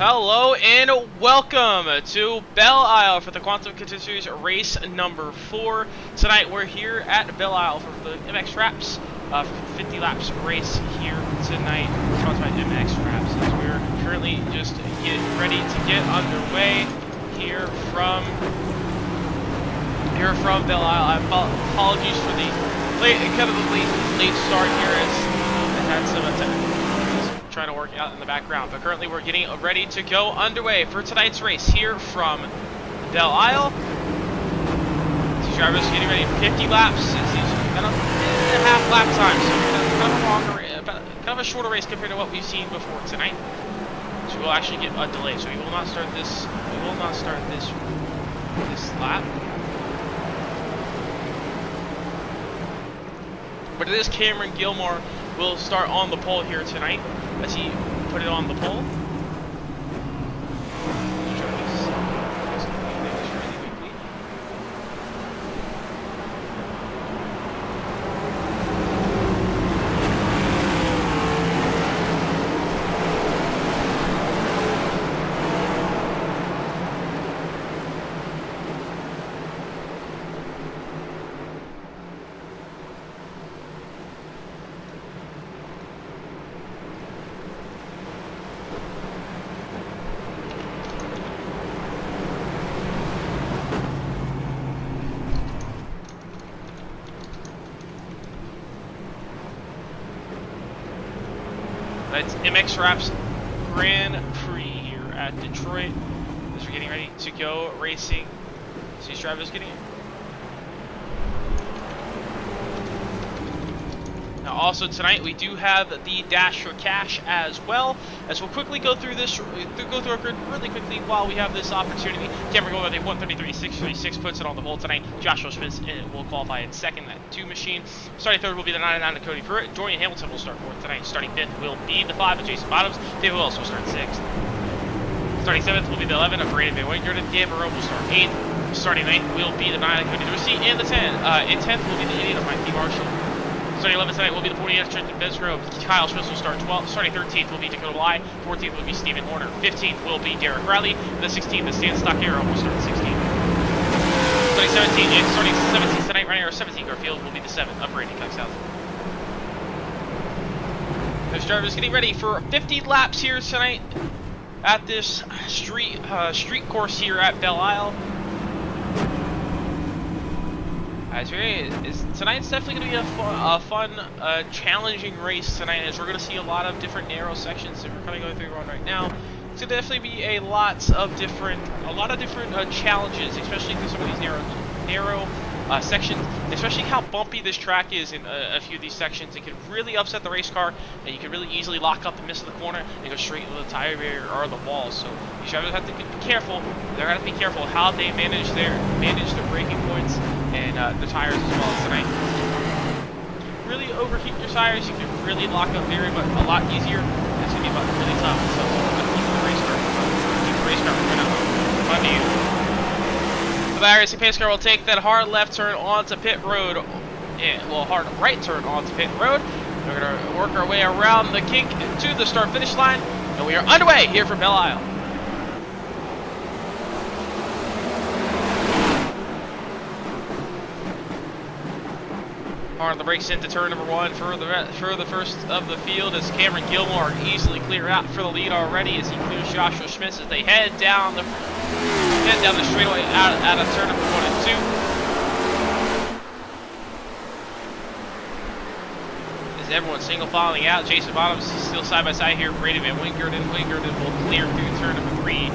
Hello and welcome to Belle for the Quantum Contender Series race number 4. Tonight we're here at Belle for the MX Wraps 50 laps race here tonight. Sponsored by MX Wraps as we're currently just getting ready to get underway here from Belle. Apologies for the late start here as I had some trying to work out in the background, but currently we're getting ready to go underway for tonight's race here from Belle. These drivers getting ready for 50 laps. It's about a half lap time, so kind of a shorter race compared to what we've seen before tonight. So we'll actually get a delay. So we will not start this. This lap. But it is Cameron Gilmore will start on the pole here tonight as he put it on the pole. That's MX Wraps Grand Prix here at Detroit as we're getting ready to go racing. So these drivers getting it. Now also tonight we do have the Dash for Cash as well, as we'll quickly go through our grid really quickly while we have this opportunity. Cameron Gilmore at 133.636 puts it on the pole tonight. Joshua Smith will qualify in second, that 2 machine. Starting third will be the 99 of Cody Pruitt. Dorian Hamilton will start fourth tonight. Starting fifth will be the 5 of Jason Bottoms. David Wells will start sixth. Starting seventh will be the 11 of Brandon Van Wingert. Dan Moreau will start eighth. Starting ninth will be the 9 of Cody Dorsey, and the 10. In 10th will be the 8 of Mikey Marshall. Starting 11th tonight will be the 40th Trenton Besgrove. Kyle Schmitz will start 12th. Starting 13th will be Dakota Bly. 14th will be Stephen Horner. 15th will be Derek Riley. The 16th, the Stan Stockero will start 16th. Starting 17th, and starting 17th tonight, running our 17th Garfield will be the 7th of Brady Coxell. Those drivers getting ready for 50 laps here tonight at this street course here at Belle. Tonight's definitely going to be a fun, challenging race tonight, as we're going to see a lot of different narrow sections that we're kind of going through one right now. It's going to definitely be a lot of different challenges, especially through some of these narrow sections, especially how bumpy this track is in a few of these sections. It can really upset the race car, and you can really easily lock up and miss the corner and go straight into the tire barrier or the wall. So these drivers have to be careful. They're going to have to be careful how they manage their braking points and the tires as well as tonight. Really overheat your tires, you can really lock up very much a lot easier. It's going to be really tough. So keep the race car fun to you. The racing pace car will take that hard left turn onto pit road, hard right turn onto pit road. We're going to work our way around the kink to the start finish line, and we are underway here from Belle. Hard on the brakes into turn number 1 for the first of the field, as Cameron Gilmore easily clear out for the lead already as he clears Joshua Schmitz as they head down the straightaway out of turn number 1 and 2. As everyone's single filing out, Jason Bottoms is still side by side here. Brady Van Wingert will clear through turn number 3.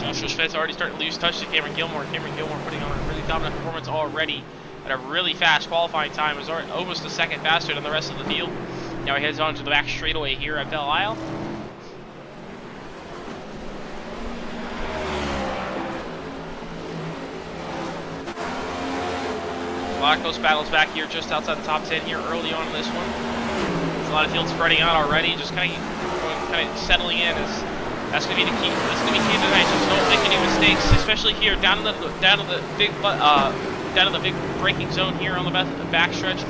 Joshua Schmitz already starting to lose touch to Cameron Gilmore. Cameron Gilmore putting on a really dominant performance already at a really fast qualifying time. It was almost a second faster than the rest of the field. Now he heads on to the back straightaway here at Belle. A lot of close battles back here just outside the top 10 here early on in this one. There's a lot of field spreading out already, just kind of settling in as That's going to be the key. That's going to be key tonight. Just don't make any mistakes, especially here down to the big braking zone here on the backstretch.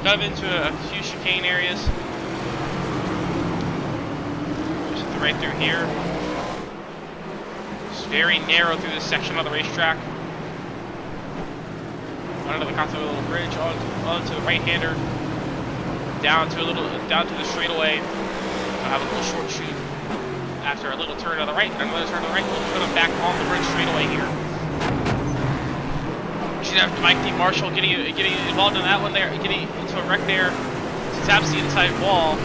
Cut into a few chicane areas. Just right through here. It's very narrow through this section of the racetrack. Under the Contender little bridge, onto the right-hander, down to the straightaway. I'll have a little short shoot after a little turn to the right, and another turn to the right. We'll put him back on the bridge straightaway here. You should have Mike D. Marshall getting involved in that one there, getting into a wreck there. It's taps the inside wall.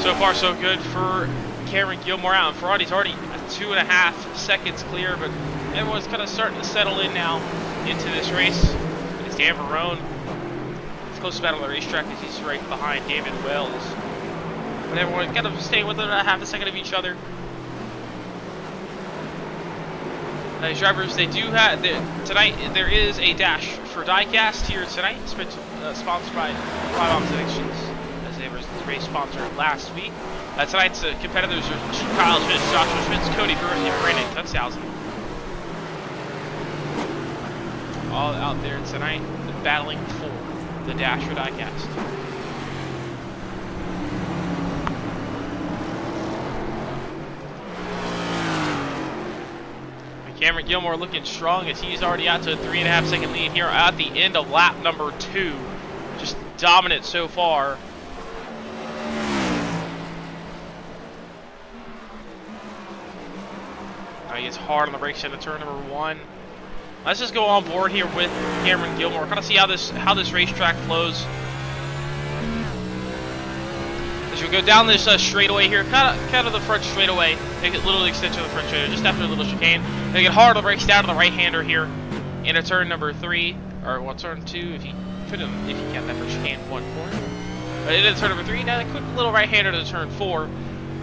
So far, so good for Cameron Gilmore out in front. He's already 2.5 seconds clear, but everyone's kind of starting to settle in now into this race. It's Dan Verone. It's close to battle on the racetrack because he's right behind David Wells. But everyone kind of staying within a half a second of each other. These drivers, they do have tonight. There is a dash for diecast here tonight. It's been sponsored by Five Ops Connections. They were the race sponsor last week. Tonight's competitors are Kyle Schmitz, Joshua Schmitz, Cody Brewer, and Brandon Kunshausen. All out there tonight, battling for the dash for diecast. Cameron Gilmore looking strong as he's already out to a 3.5 second lead here at the end of lap number 2. Just dominant so far. He gets hard on the brakes into turn number 1. Let's just go on board here with Cameron Gilmore. Kind of see how this racetrack flows. As we go down this straightaway here, kind of the front straightaway, make it a little extension of the front straightaway, just after a little chicane. They get hard on the brakes down to the right-hander here into turn number 3, or well, turn 2 if you count that for chicane 1 corner. But into turn number 3, now a quick little right-hander to turn 4,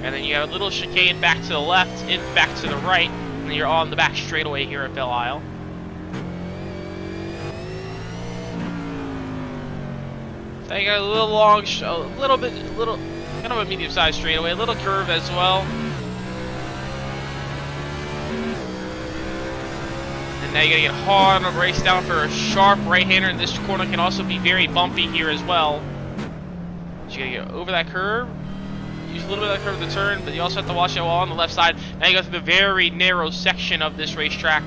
and then you have a little chicane back to the left, back to the right, and then you're on the back straightaway here at Belle Isle. Then you got a little long, kind of a medium-sized straightaway, a little curve as well. And now you gotta get hard on the brakes down for a sharp right-hander, and this corner can also be very bumpy here as well. So you gotta get over that curve, use a little bit of that curve to turn, but you also have to watch it while on the left side. Now you go through the very narrow section of this racetrack.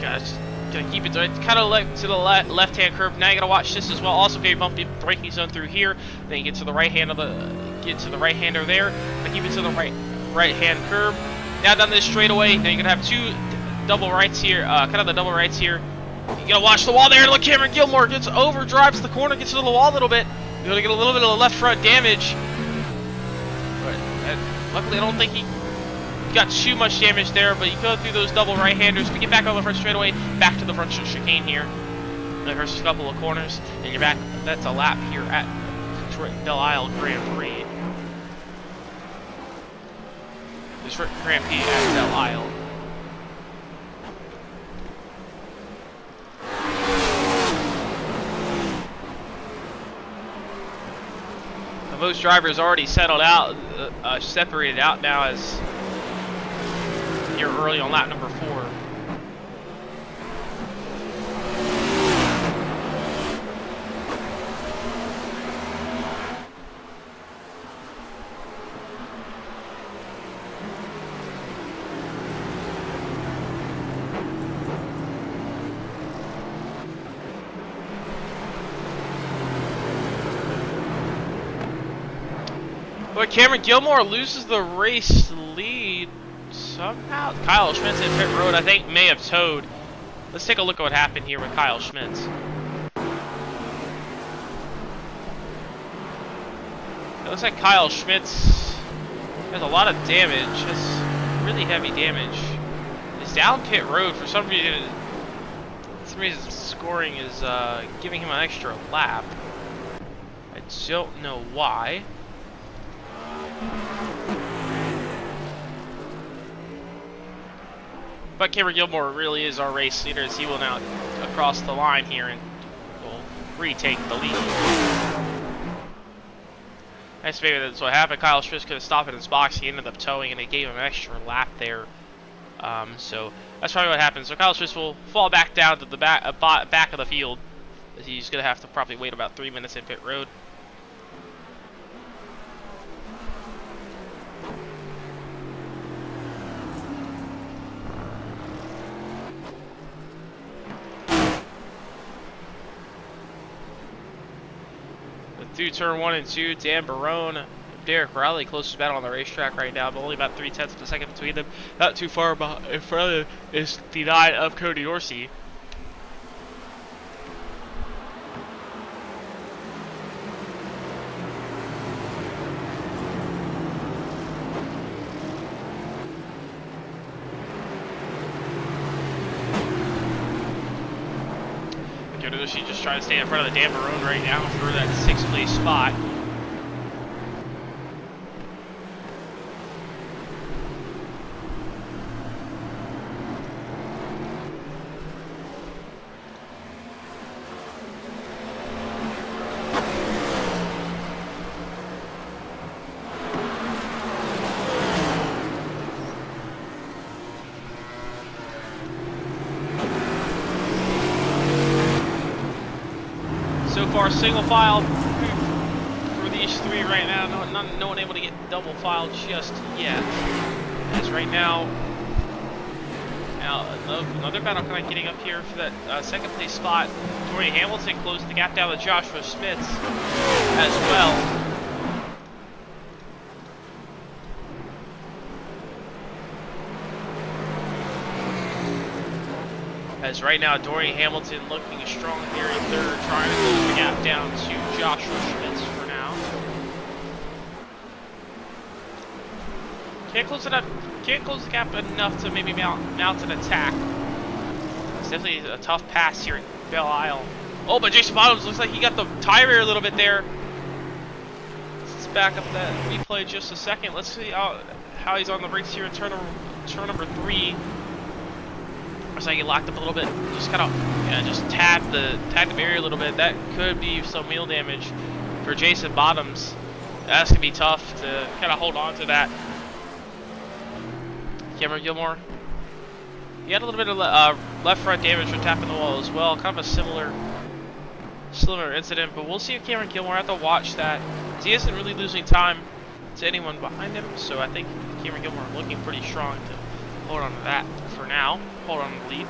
Gotta keep it kind of to the left-hand curve. Now you gotta watch this as well. Also very bumpy braking zone through here. Then you get to the right-hander there. Then keep it to the right-hand curve. Now down this straightaway. Then you're gonna have two double rights here. Kind of the double rights here. You gotta watch the wall there. Look, Cameron Gilmore gets over, drives the corner, gets to the wall a little bit. You're gonna get a little bit of the left front damage. But luckily, I don't think he got too much damage there, but you go through those double right-handers to get back on the front straightaway, back to the front chicane here. The first couple of corners, and you're back. That's a lap here at Detroit Belle Isle Grand Prix. Detroit Grand Prix at Belle Isle. Most drivers already settled out, separated out now as you're early on lap number 4. But Cameron Gilmore loses the race lead somehow. Kyle Schmitz at pit road, I think, may have towed. Let's take a look at what happened here with Kyle Schmitz. It looks like Kyle Schmitz has a lot of damage, has really heavy damage. He's down pit road for some reason. Scoring is giving him an extra lap. I Don't know why. But Cameron Gilmore really is our race leader, as he will now across the line here and will retake the lead. Nice, maybe that's what happened. Kyle Schmitz could have stopped in his box. He ended up towing, and it gave him an extra lap there. So that's probably what happened. So Kyle Schmitz will fall back down to the back of the field. He's going to have to probably wait about 3 minutes in pit road. Through turn 1 and 2, Dan Barone, Derek Riley, closest battle on the racetrack right now, but only about 0.3 of a second between them. Not too far in front of them is the 9 of Cody Dorsey. She's just trying to stay in front of the Dan Barone right now for that 6th place spot. Single file for these three right now. No one able to get double file just yet. As right now, another battle kind of getting up here for that 2nd place spot. Tori Hamilton closed the gap down with Joshua Smith as well. As right now, Dorian Hamilton looking strong here in 3rd, trying to close the gap down to Joshua Schmitz for now. Can't close the gap enough to maybe mount an attack. It's definitely a tough pass here at Belle Isle. Oh, but Jason Bottoms looks like he got the tire a little bit there. Let's back up that replay just a second. Let's see how he's on the brakes here in turn number 3. Looks like he locked up a little bit. Just kind of, just tagged the barrier a little bit. That could be some wheel damage for Jason Bottoms. That's gonna be tough to kind of hold on to that. Cameron Gilmore, he had a little bit of left front damage from tapping the wall as well. Kind of a similar incident, but we'll see if Cameron Gilmore. I have to watch that. He isn't really losing time to anyone behind him, so I think Cameron Gilmore looking pretty strong to hold on to that for now. Hold on to the lead.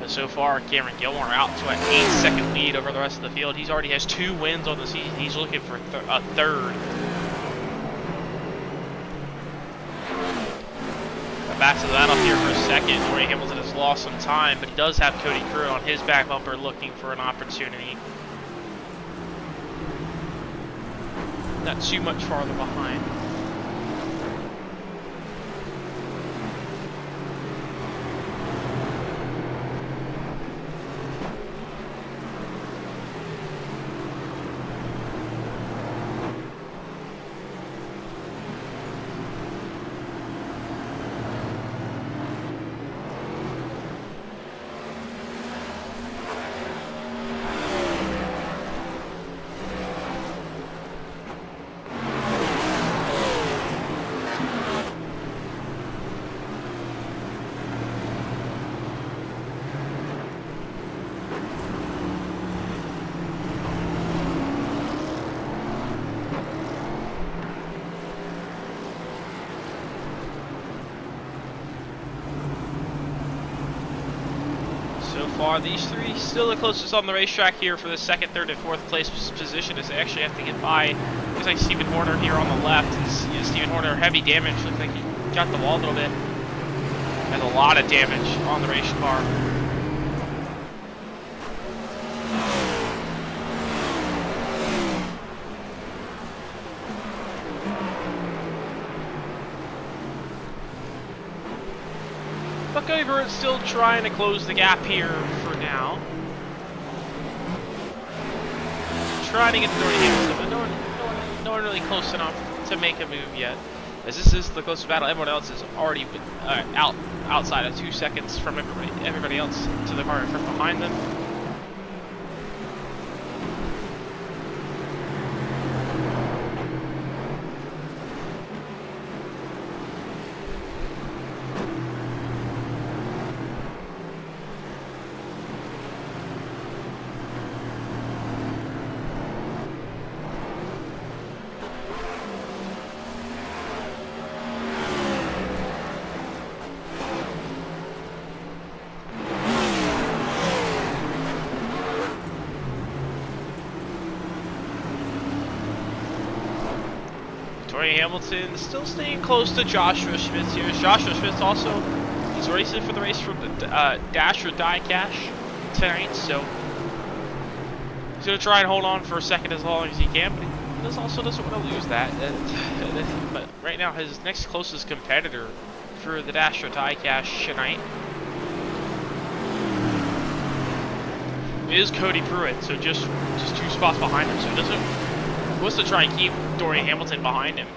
So far, Cameron Gilmore out to an 8-second lead over the rest of the field. He already has 2 wins on the season. He's looking for a 3rd. Back to the battle here for a second. Dorian Hamilton has lost some time, but he does have Cody Crew on his back bumper looking for an opportunity. Not too much farther behind. These three still the closest on the racetrack here for the 2nd, 3rd, and 4th place position, as they actually have to get by looks like Stephen Horner here on the left. Stephen Horner, heavy damage. Looks like he got the wall a little bit. Has a lot of damage on the race car. But Cody Pruitt's still trying to close the gap here for now. Trying to get to Dory Hamilton, but no one really close enough to make a move yet. As this is the closest battle, everyone else is already outside of 2 seconds from everybody else to the car from behind them. Dory Hamilton still staying close to Joshua Schmitz here. Joshua Schmitz also is racing for the race from the Dash or Die Cash tonight, so he's going to try and hold on for a second as long as he can, but he also doesn't want to lose that. But right now, his next closest competitor for the Dash or Die Cash tonight is Cody Pruitt, so just 2 spots behind him, so he wants to try and keep Dory Hamilton behind him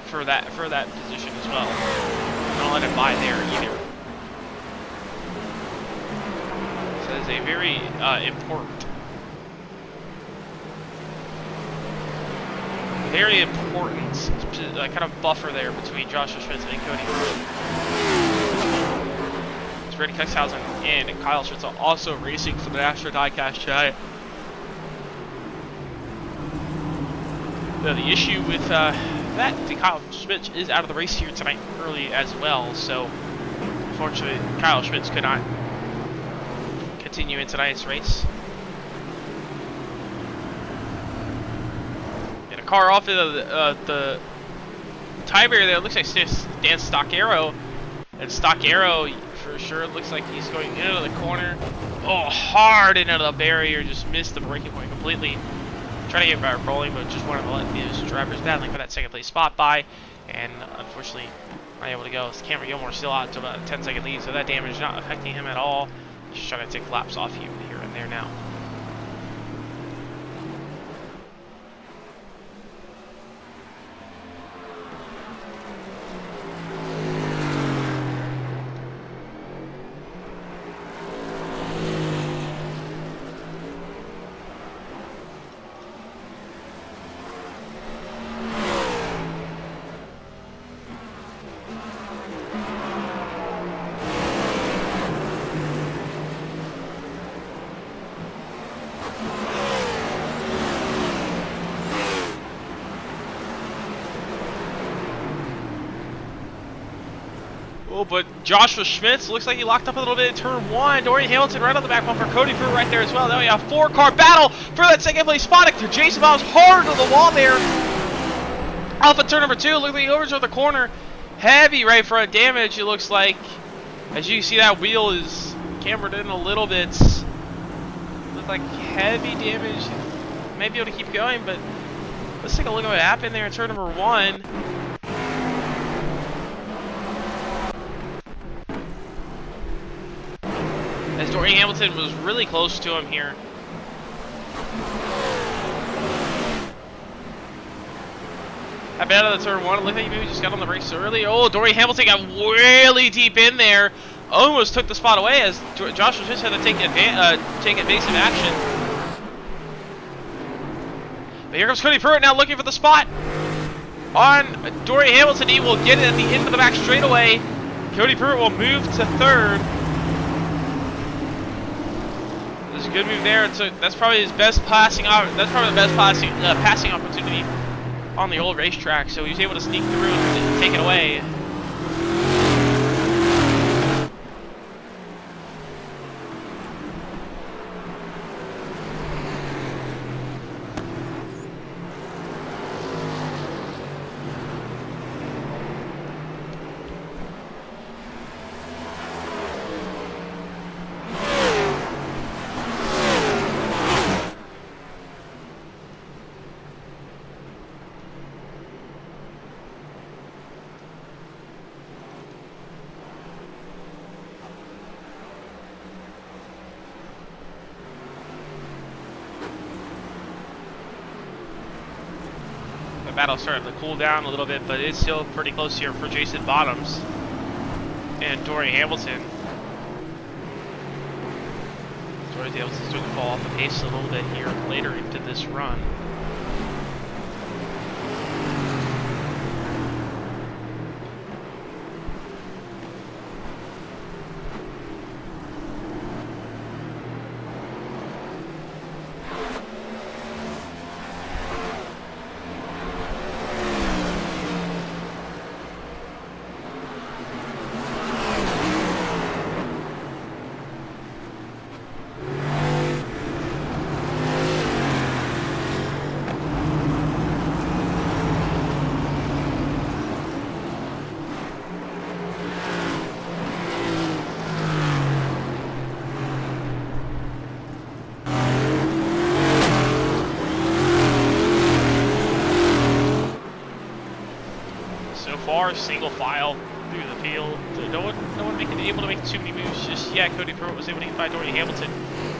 for that position as well. Don't let him by there either. So that is a very important kind of buffer there between Joshua Schmitz and Cody Pruitt. It's Brady Cuxhausen and Kyle Schmitz also racing for the Astro Diecast tonight. The issue with that, Kyle Schmitz is out of the race here tonight early as well, so unfortunately Kyle Schmitz could not continue in tonight's race. And a car off of the tie barrier there, looks like Dan Stockero, and Stockero for sure looks like he's going into the corner. Oh, hard into the barrier, just missed the braking point completely. Trying to get better rolling, but just wanted to let these drivers battling for that second place spot by, and unfortunately not able to go. Cameron Gilmore still out to about a 10-second lead, so that damage is not affecting him at all. Just trying to take laps off you here and there now. Oh, but Joshua Schmitz looks like he locked up a little bit in turn 1. Dorian Hamilton right on the back bumper. Cody Pruitt right there as well. Then we have 4-car battle for that second place spot. Jason Bowles hard to the wall there. Off of turn number 2. Look like he overs the corner. Heavy right front damage, it looks like. As you see, that wheel is cambered in a little bit. Looks like heavy damage. May be able to keep going, but let's take a look at what happened there in turn number 1. As Dorian Hamilton was really close to him here. Up out of the turn 1, it looked like he maybe just got on the brakes early. Oh, Dorian Hamilton got really deep in there. Almost took the spot away as Joshua Schmitz had to take evasive action. But here comes Cody Pruitt now looking for the spot on Dorian Hamilton. He will get it at the end of the back straightaway. Cody Pruitt will move to 3rd. There's a good move there. That's probably his best passing. That's probably the best passing opportunity on the old racetrack. So he was able to sneak through and take it away. battle starting to cool down a little bit, but it's still pretty close here for Jason Bottoms and Dory Hamilton. Dory Hamilton's going to fall off the pace a little bit here later into this run. Single file through the field. No one able to make too many moves just yet. Cody Pruitt was able to get by Dory Hamilton.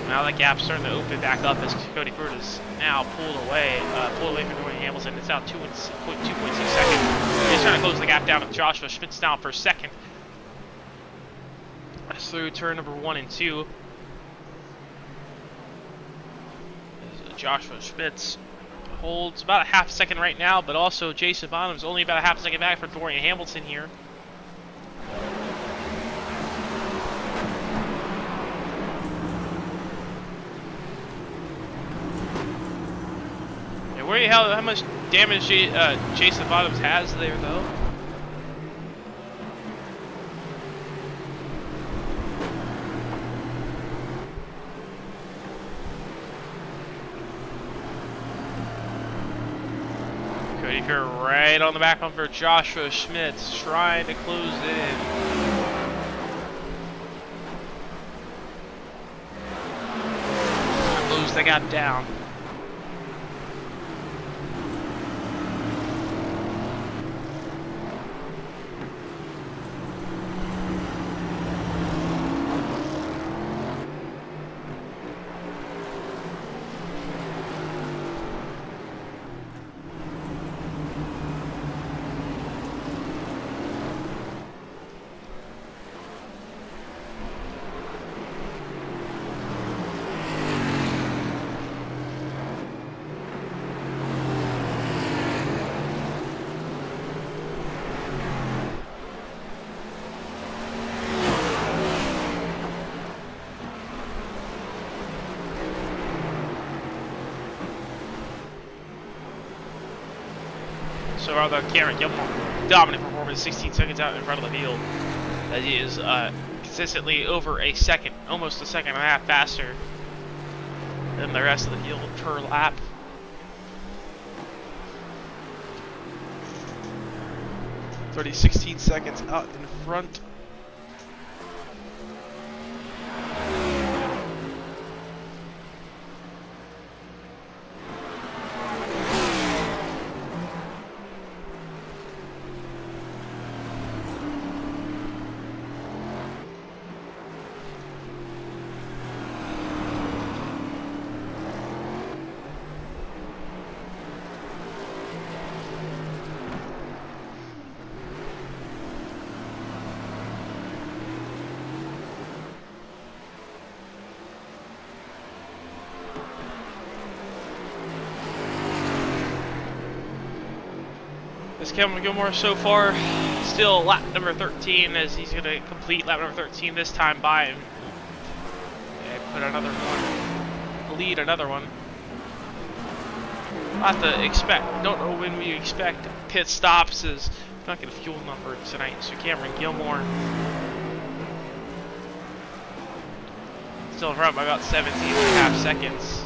Now that gap's starting to open back up as Cody Pruitt is now pulled away from Dory Hamilton. It's now 2.2 seconds. He's trying to close the gap down with Joshua Schmitz now for second. That's through turn number 1 and 2. Joshua Schmitz holds about a half second right now, but also Jason Bonham's only about a half second back for Dorian Hamilton here. And where the hell, how much damage Jason Bonham's has there though? Right on the back bumper, Joshua Schmitz trying to close it in. Close the gap down. So rather Cameron Gilmore, dominant performance, 16 seconds out in front of the field. As he is consistently over a second, almost a second and a half faster than the rest of the field per lap. Already 16 seconds out in front. Cameron Gilmore so far still lap number 13, as he's going to complete lap number 13 this time by and put another one, lead another one. We'll have to expect, don't know when we expect pit stops, as not going to fuel number tonight. So Cameron Gilmore still in front by about 17.5 seconds.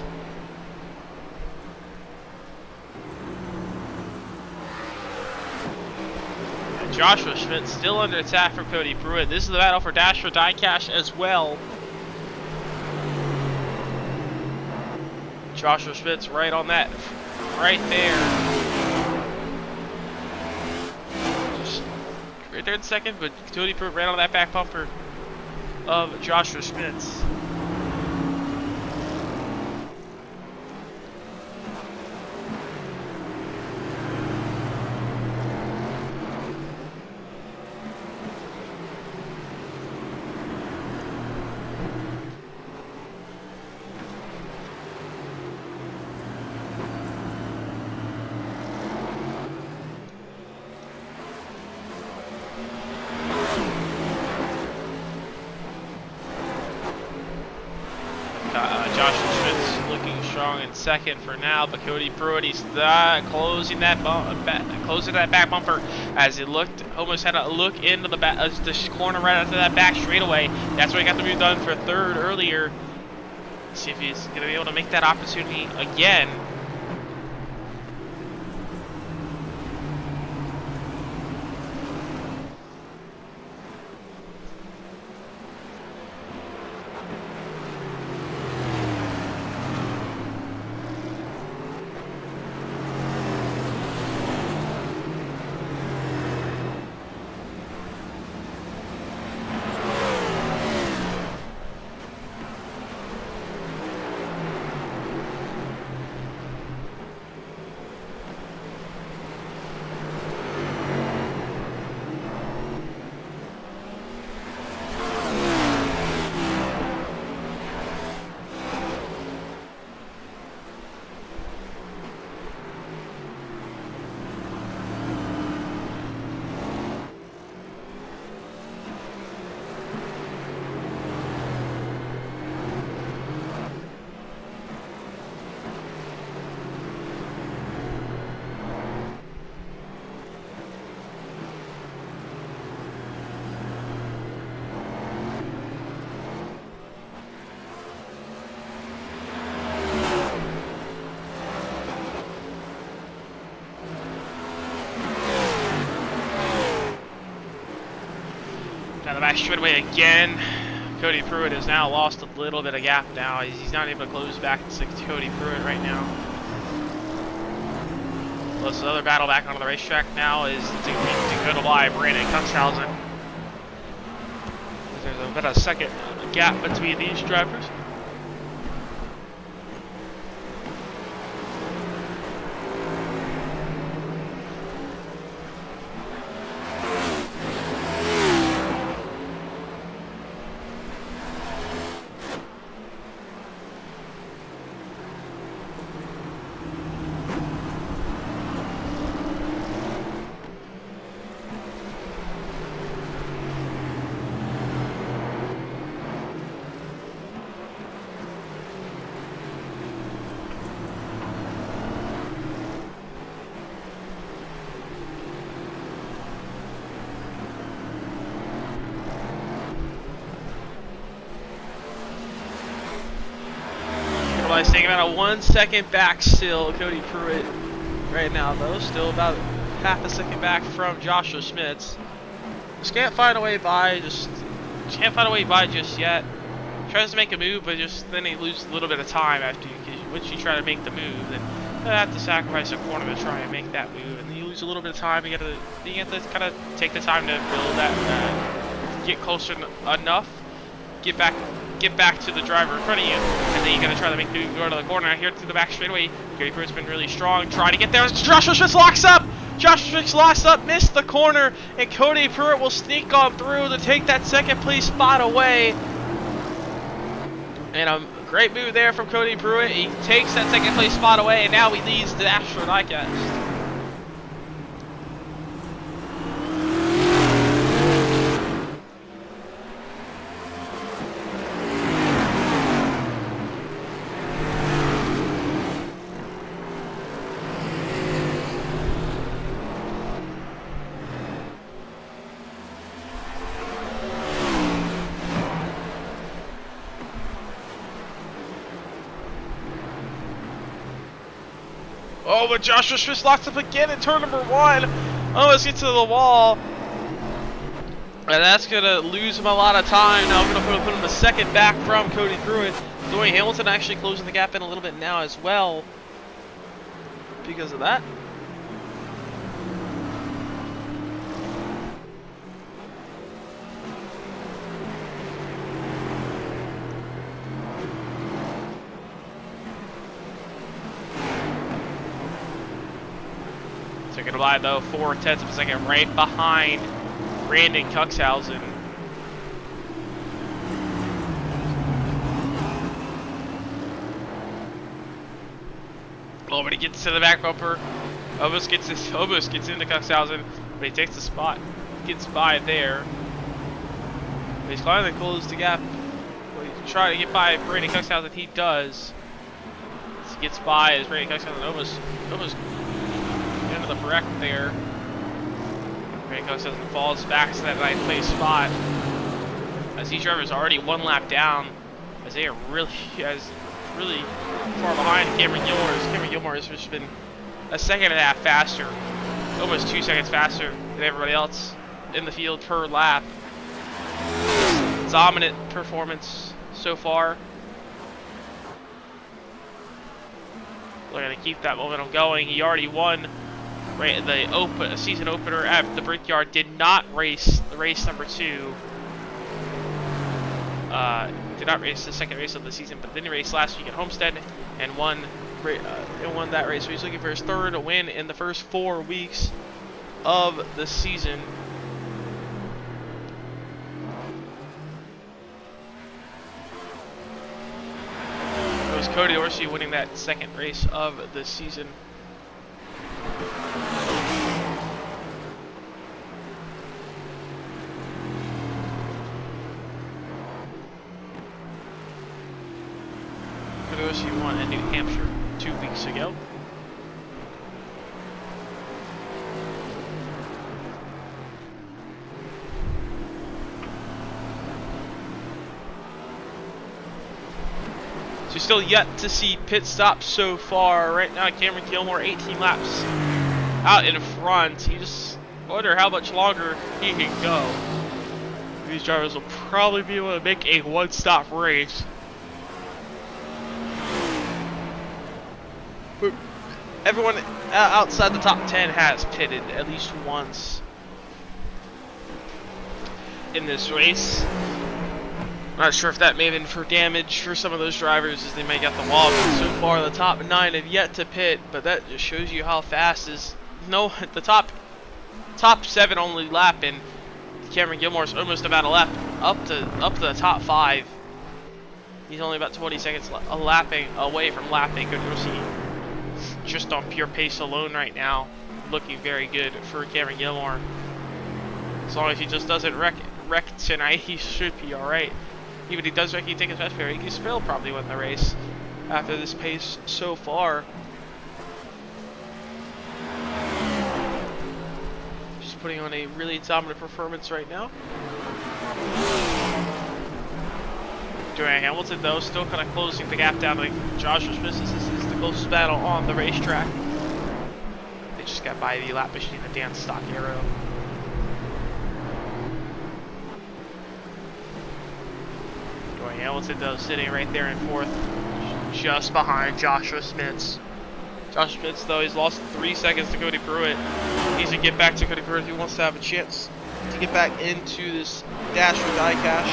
Joshua Schmitz still under attack from Cody Pruitt. This is the battle for Dash for Diecast as well. Joshua Schmitz right on that, right there. Just right there in second, but Cody Pruitt right on that back bumper of Joshua Schmitz. strong in second for now, but Cody Pruitt, he's closing that back bumper as he almost had a look into the corner right after that back straightaway. That's where he got the move done for third earlier. Let's see if he's going to be able to make that opportunity again. Now the back straightaway again. Cody Pruitt has now lost a little bit of gap now. He's not able to close back to Cody Pruitt right now. Plus another battle back onto the racetrack now is Dakota Bly, Brandon Kunshausen. There's about a second gap between these drivers. Staying about a 1 second back still, Cody Pruitt right now though, still about half a second back from Joshua Schmitz. Just can't find a way by just yet. Tries to make a move, but then he loses a little bit of time after once you try to make the move. Then you have to sacrifice a corner to try and make that move, and then you lose a little bit of time. You have to kind of take the time to build that, get closer enough, get back to the driver in front of you, and then you gotta try to make the move, go to the corner. Here to the back straightaway. Cody Pruitt's been really strong, trying to get there. Joshua Schmitz locks up. Joshua Schmitz locks up, missed the corner, and Cody Pruitt will sneak on through to take that second place spot away. And a great move there from Cody Pruitt. He takes that second place spot away, and now he leads the National Diecast. Oh, but Joshua Schmitz locks up again in turn number 1. Almost gets to the wall. And that's going to lose him a lot of time. Now I'm going to put him a second back from Cody Pruitt. Dwayne Hamilton actually closing the gap in a little bit now as well because of that. Taking a ride though, 4/10 of a second right behind Brandon Kunshausen. Oh, but he gets to the back bumper. Almost gets into Kunshausen, but he takes the spot. Gets by there. But he's finally closed the gap. Well, he's trying to get by Brandon Kunshausen. He does. gets by as Brandon Cox almost into the wreck there. Brandon Cox falls back to that 9th place spot. As these drivers are already 1 lap down, as they are really far behind Cameron Gilmore. Cameron Gilmore has just been a second and a half faster, almost 2 seconds faster than everybody else in the field per lap. Dominant performance so far. Looking to keep that momentum going. He already won the season opener at the Brickyard. Did not race the race number 2. Did not race the second race of the season, but then he raced last week at Homestead and won that race. So he's looking for his 3rd win in the first 4 weeks of the season. It was Cody Dorsey winning that 2nd race of the season. He won in New Hampshire 2 weeks ago. So still yet to see pit stops so far. Right now, Cameron Gilmore 18 laps out in front. You just wonder how much longer he can go. These drivers will probably be able to make a one-stop race. Everyone outside the top 10 has pitted at least once in this race. I'm not sure if that may have been for damage for some of those drivers as they may get the wall. But so far, the top 9 have yet to pit, but that just shows you how fast the top 7 only lap, and Cameron Gilmore's almost about a lap up to the top 5. He's only about 20 seconds away from lapping. Good to see. Just on pure pace alone right now, looking very good for Cameron Gilmore. As long as he just doesn't wreck tonight, he should be alright. Even if he does wreck, he take his best pair. He can still probably win the race after this pace so far. Just putting on a really dominant performance right now. Joanne Hamilton, though, still kind of closing the gap down to Joshua Smith. This is the closest battle on the racetrack. They just got by the lap machine at Dan Stock Arrow. Joanne Hamilton, though, sitting right there in 4th, just behind Joshua Smith. Joshua Smith, though, he's lost 3 seconds to Cody Pruitt. He needs to get back to Cody Pruitt if he wants to have a chance to get back into this dash or die cash.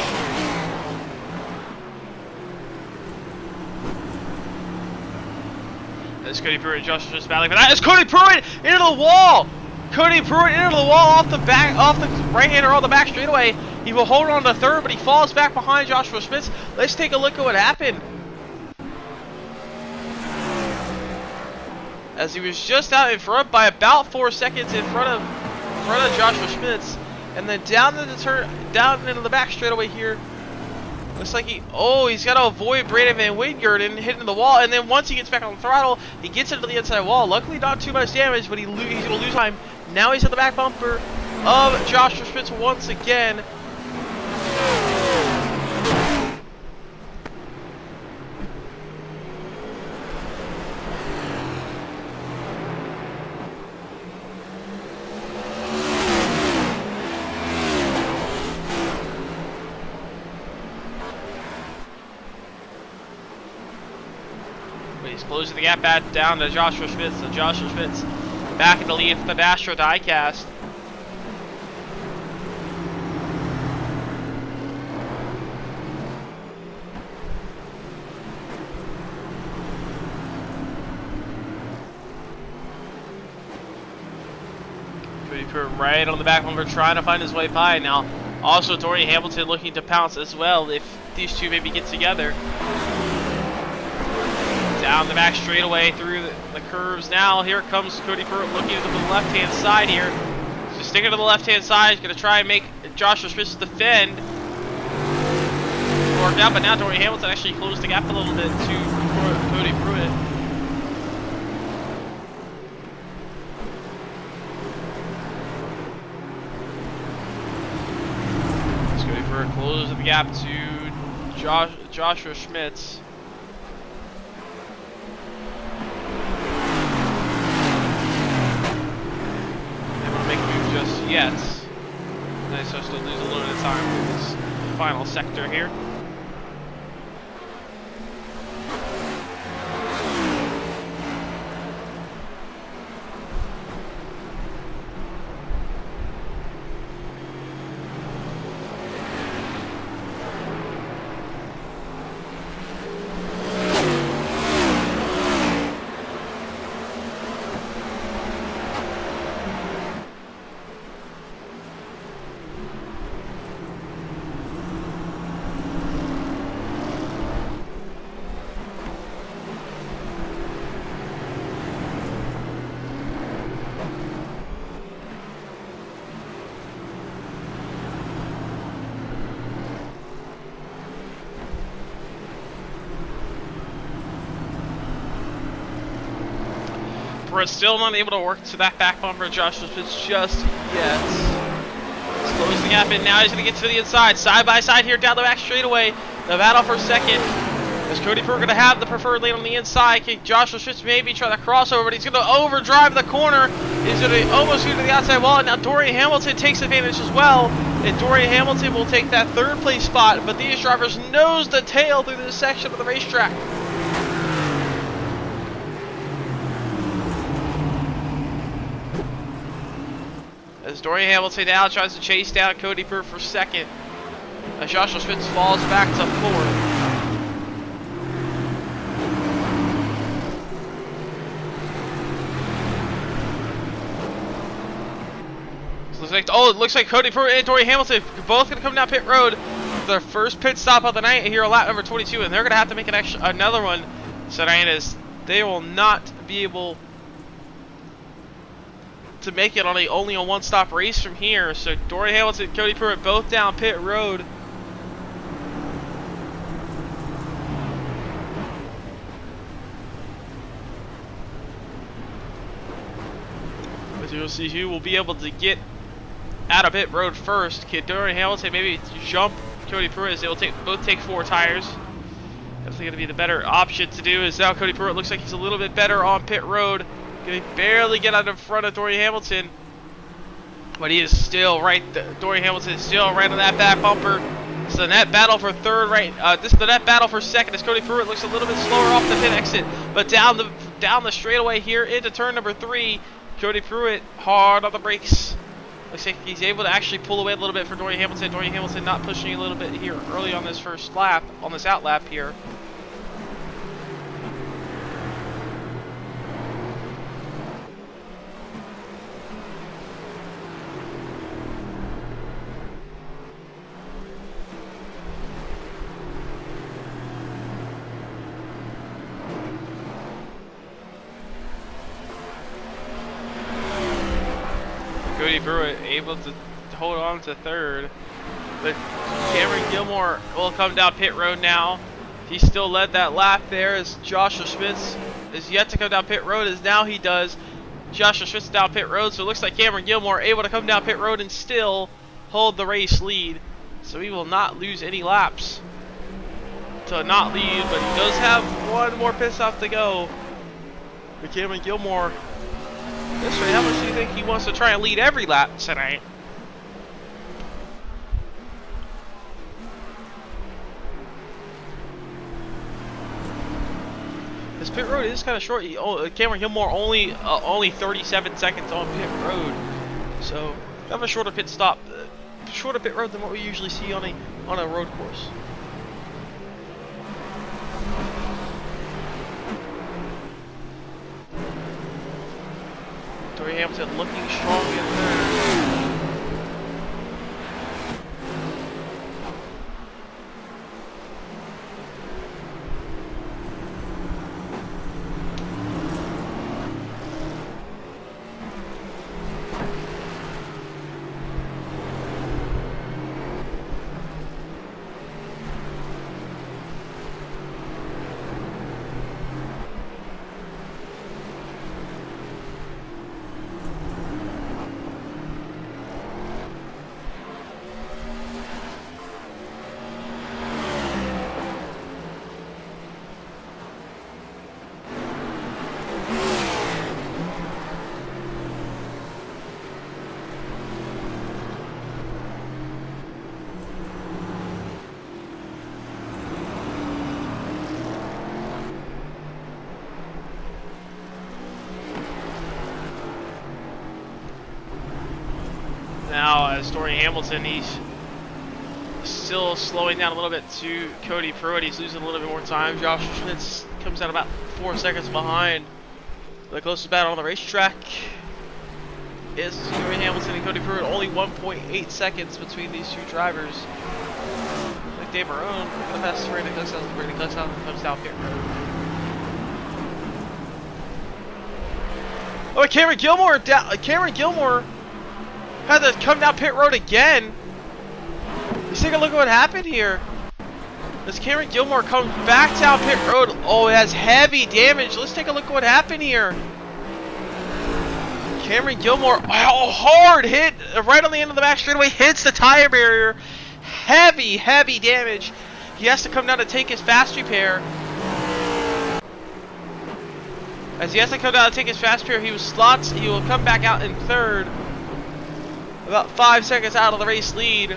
That's Cody Pruitt and Joshua Smith battling for that. It's Cody Pruitt into the wall! Cody Pruitt into the wall off the right-hander on the back straightaway. He will hold on to 3rd, but he falls back behind Joshua Smith. Let's take a look at what happened. As he was just out in front by about 4 seconds in front of Joshua Smith, and then down into the back straightaway here. Looks like he's got to avoid Brandon Van Wingert and hitting the wall, and then once he gets back on the throttle, he gets into the inside wall. Luckily, not too much damage, but he's going to lose time. Now he's at the back bumper of Joshua Spitz once again. He's closing the gap back down to Joshua Spitz. So Joshua Spitz back in the lead for the Nastro diecast. Cody Pruitt right on the back bumper trying to find his way by now. Also, Tori Hamilton looking to pounce as well if these two maybe get together. Down the back straightaway through the curves now. Here comes Cody Pruitt looking to the left-hand side here. Just sticking to the left-hand side. He's going to try and make Joshua Spitz defend. Worked out, but now Dory Hamilton actually closed the gap a little bit to Cody Pruitt. Pruitt closes the gap to Joshua Schmitz. Able to make a move just yet. Nice, so still lose a little bit of time in this final sector here. Pruitt still not able to work to that back bumper. Joshua Schmitz just yet. Slows the gap in. Now he's going to get to the inside. Side by side here down the back straightaway. The battle for second. Is Cody Pruitt going to have the preferred lane on the inside? Can Joshua Schmitz maybe try to crossover, but he's going to overdrive the corner. He's going to almost shoot to the outside wall. And now Dorian Hamilton takes advantage as well. And Dorian Hamilton will take that third place spot. But these drivers nose to tail through this section of the racetrack. As Dorian Hamilton now tries to chase down Cody Pruitt for second. As Joshua Schmitz falls back to fourth. So it looks like Cody Pruitt and Dorian Hamilton are both going to come down pit road. Their first pit stop of the night here on lap number 22, and they're going to have to make another one tonight, as they will not be able to make it on only a one-stop race from here. So Dorian Hamilton and Cody Pruitt both down pit road. As you'll see, who will be able to get out of pit road first. Can Dorian Hamilton maybe jump Cody Pruitt, as they will both take 4 tires. Definitely going to be the better option to do, as now Cody Pruitt looks like he's a little bit better on pit road. Can barely get out in front of Dorian Hamilton, but he is still right. Dorian Hamilton is still right on that back bumper. So the net battle for third, the net battle for second, as Cody Pruitt looks a little bit slower off the pit exit, but down the straightaway here into turn number 3, Cody Pruitt hard on the brakes. Looks like he's able to actually pull away a little bit for Dorian Hamilton. Dorian Hamilton not pushing a little bit here early on this first lap, on this out lap here. Cody Pruitt able to hold on to third, but Cameron Gilmore will come down pit road now. He still led that lap there, as Joshua Schmitz is yet to come down pit road, as now he does. Joshua Schmitz down pit road, so it looks like Cameron Gilmore able to come down pit road and still hold the race lead. So he will not lose any laps to not lead, but he does have one more pit stop to go. But Cameron Gilmore, this way, how much do you think he wants to try and lead every lap tonight? This pit road is kind of short. Cameron Gilmore only 37 seconds on pit road, so have a shorter pit stop, shorter pit road than what we usually see on a road course. Dorian Hamilton looking strong in third. Story Hamilton, he's still slowing down a little bit to Cody Pruitt. He's losing a little bit more time. Josh Schmitz comes out about 4 seconds behind. The closest battle on the racetrack is Story Hamilton and Cody Pruitt. Only 1.8 seconds between these two drivers. Like Dave Marone, the fastest Brandon Cookstown. Brandon Cookstown comes down pit road. Oh, Cameron Gilmore had to come down pit road again. Let's take a look at what happened here. As Cameron Gilmore comes back down pit road. Oh, it has heavy damage. Let's take a look at what happened here. Cameron Gilmore, oh, hard hit right on the end of the back straightaway, hits the tire barrier. Heavy damage. He has to come down to take his fast repair. As he has to come down to take his fast repair, he will come back out in third. About 5 seconds out of the race lead.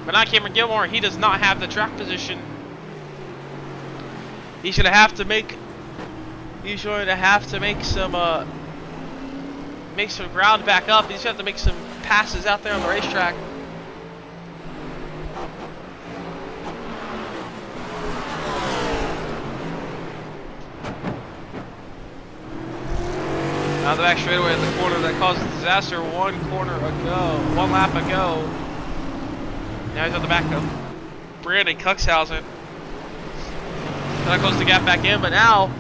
But not Cameron Gilmore. He does not have the track position. He's gonna have to make some ground back up. He's gonna have to make some passes out there on the racetrack. Out of the back straightaway at the corner that caused the disaster one lap ago. Now he's on the back of Brandon Cookshausen. Trying to close the gap back in, but now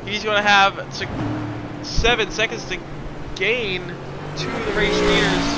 he's going to have 7 seconds to gain to the race leaders.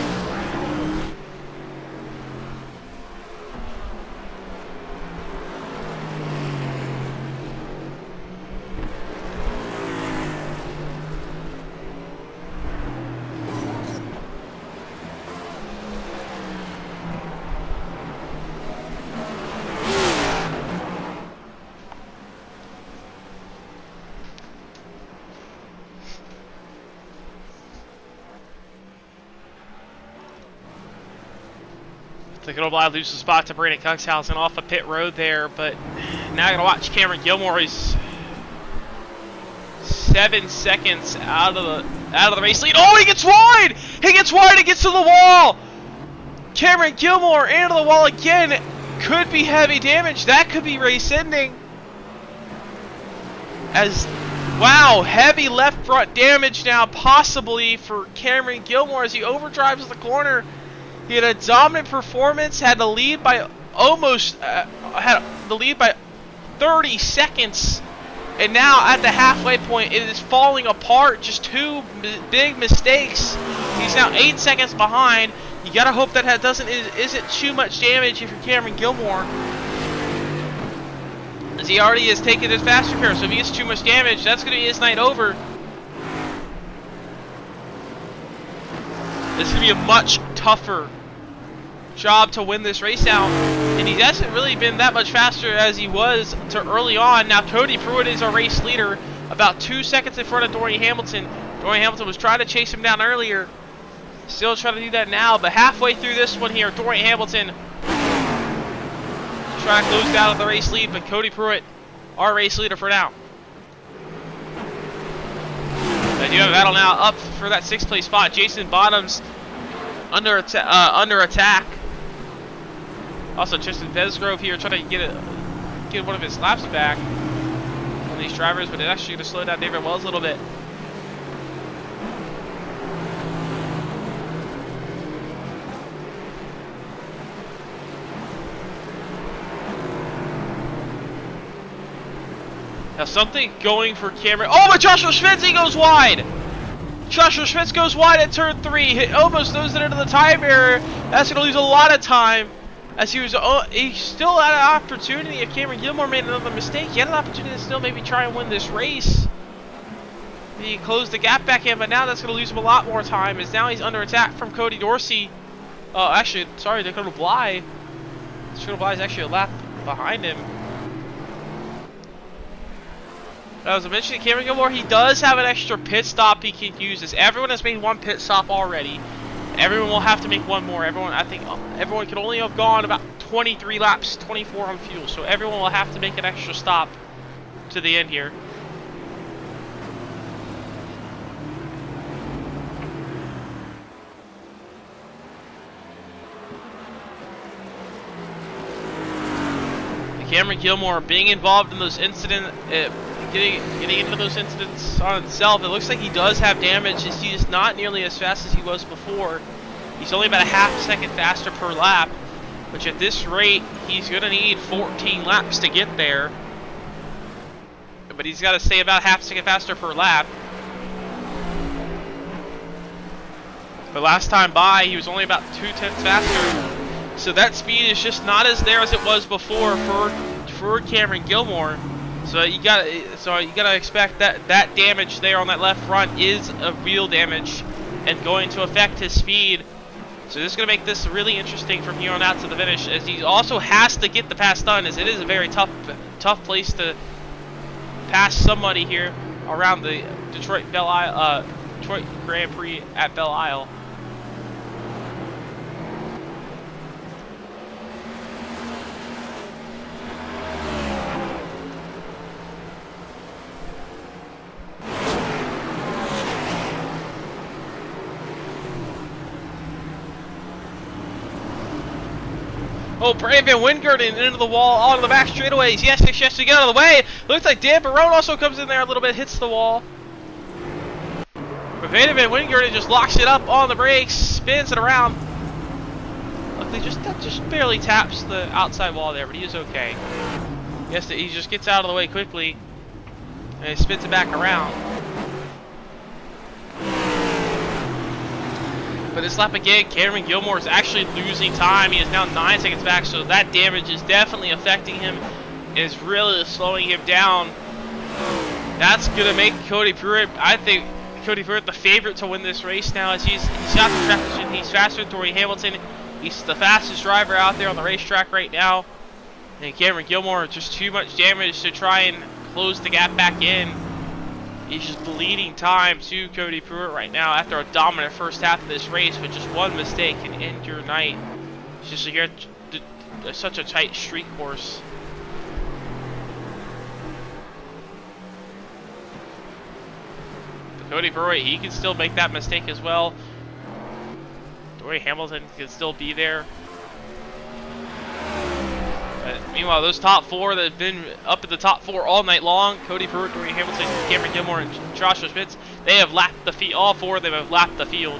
The good old Belle loses the spot to Brandon Cookshausen off the pit road there, but now I gotta watch Cameron Gilmore. He's 7 seconds out of the race lead. Oh, he gets wide! He gets wide and gets to the wall! Cameron Gilmore into the wall again. Could be heavy damage. That could be race ending. Wow, heavy left front damage now, possibly for Cameron Gilmore as he overdrives the corner. He had a dominant performance, had the lead by 30 seconds, and now at the halfway point, it is falling apart. Just two big mistakes. He's now 8 seconds behind. You gotta hope that isn't too much damage if you're Cameron Gilmore, as he already has taken his fast repair. So if he gets too much damage, that's gonna be his night over. This is going to be a much tougher job to win this race out. And he hasn't really been that much faster as he was to early on. Now Cody Pruitt is our race leader, about 2 seconds in front of Dorian Hamilton. Dorian Hamilton was trying to chase him down earlier. Still trying to do that now, but halfway through this one here, Dorian Hamilton trying to close down the race lead, but Cody Pruitt, our race leader for now. And you have a battle now up for that 6th place spot. Jason Bottoms under attack. Also, Tristan Vesgrove here trying to get one of his laps back on these drivers, but it's actually going to slow down David Wells a little bit. Now something going for Cameron. Oh, but Joshua Schmitz, he goes wide. Joshua Schmitz goes wide at turn 3. He almost throws it into the tire barrier. That's going to lose a lot of time. As he still had an opportunity. If Cameron Gilmore made another mistake, he had an opportunity to still maybe try and win this race. He closed the gap back in, but now that's going to lose him a lot more time, as now he's under attack from Cody Dorsey. Actually, sorry, Dakota Bly. Dakota Bly is actually a lap behind him. As I mentioned, Cameron Gilmore, he does have an extra pit stop he can use. As everyone has made one pit stop already. Everyone will have to make one more. I think everyone can only have gone about 23 laps, 24 on fuel. So everyone will have to make an extra stop to the end here. Cameron Gilmore being involved in those incidents, getting into those incidents on himself. It looks like he does have damage. He's not nearly as fast as he was before. He's only about a half second faster per lap, which at this rate, he's going to need 14 laps to get there. But he's got to stay about half a second faster per lap. But last time by, he was only about 2/10 faster. So that speed is just not as there as it was before for Cameron Gilmore. So you gotta expect that damage there on that left front is a real damage and going to affect his speed. So this is going to make this really interesting from here on out to the finish, as he also has to get the pass done, as it is a very tough place to pass somebody here around the Detroit Grand Prix at Belle Isle. Oh, Brandon Wingert into the wall, onto the back straightaways. Yes, to get out of the way. Looks like Dan Barone also comes in there a little bit, hits the wall. But Brandon Wingert just locks it up on the brakes, spins it around. Luckily, that just barely taps the outside wall there, but he is okay. Yes, he just gets out of the way quickly, and he spins it back around. But this lap again, Cameron Gilmore is actually losing time. He is now 9 seconds back, so that damage is definitely affecting him. Is really slowing him down. That's going to make Cody Pruitt, I think, Cody Pruitt the favorite to win this race now, as he's got the track position. He's faster than Tori Hamilton. He's the fastest driver out there on the racetrack right now. And Cameron Gilmore, just too much damage to try and close the gap back in. He's just bleeding time to Cody Pruitt right now after a dominant first half of this race, but just one mistake can end your night. It's just here, such a tight street course. But Cody Pruitt, he can still make that mistake as well. Tori Hamilton can still be there. Meanwhile, those top four that have been up at the top four all night long, Cody Pruitt, Tori Hamilton, Cameron Gilmore, and Joshua Spitz, they have lapped the field. All four of them have lapped the field.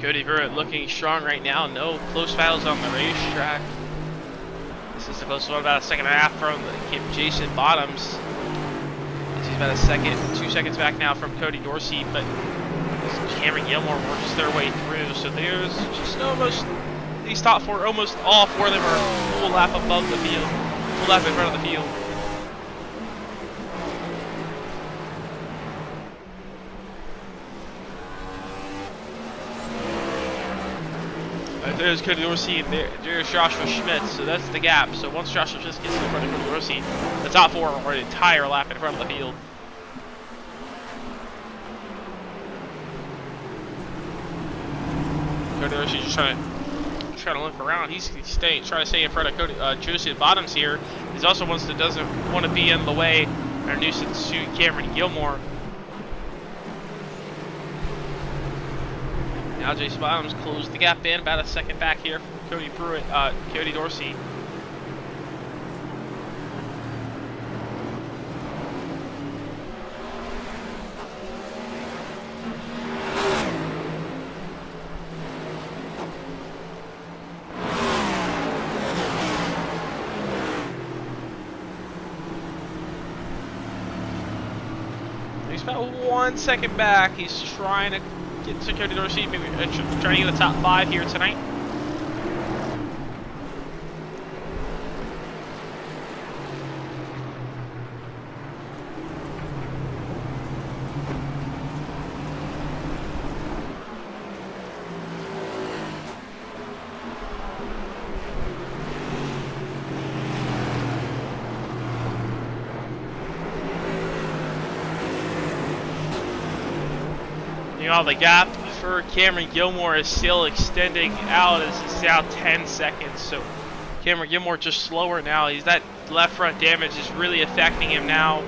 Cody Pruitt looking strong right now. No close battles on the racetrack. This is the closest one, about a second and a half from Jason Bottoms. He's about 2 seconds back now from Cody Dorsey, but Cameron Gilmore works their way through. So there's just almost, these top four, almost all four of them are a full lap above the field, full lap in front of the field. There's Cody Dorsey, and there's Joshua Schmidt, so that's the gap. So once Joshua Schmidt gets in front of Cody Dorsey, the top four are an entire lap in front of the field. Cody Dorsey just trying to look around. He's trying to stay in front of Joseph Bottoms here. He's also doesn't want to be in the way or nuisance to Cameron Gilmore. Now Jason Bottoms closed the gap in, about a second back here from Cody Dorsey. He's about 1 second back. He's trying to get to Cody Dorsey, maybe trying to get the top 5 here tonight. Meanwhile, the gap for Cameron Gilmore is still extending out as it's now 10 seconds. So Cameron Gilmore just slower now. That left front damage is really affecting him now.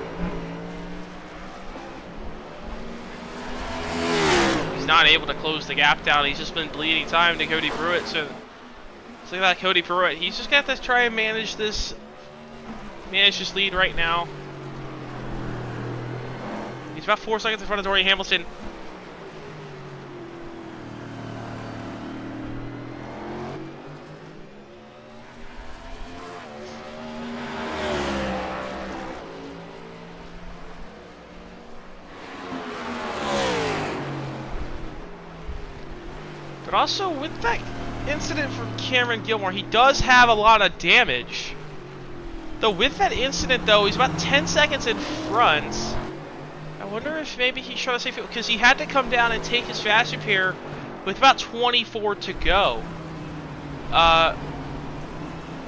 He's not able to close the gap down. He's just been bleeding time to Cody Pruitt. So look at that, Cody Pruitt. He's just got to try and manage this lead right now. He's about 4 seconds in front of Dorian Hamilton. But also, with that incident from Cameron Gilmore, he does have a lot of damage. Though with that incident, though, he's about 10 seconds in front. I wonder if maybe he's trying to save it, because he had to come down and take his fast repair with about 24 to go.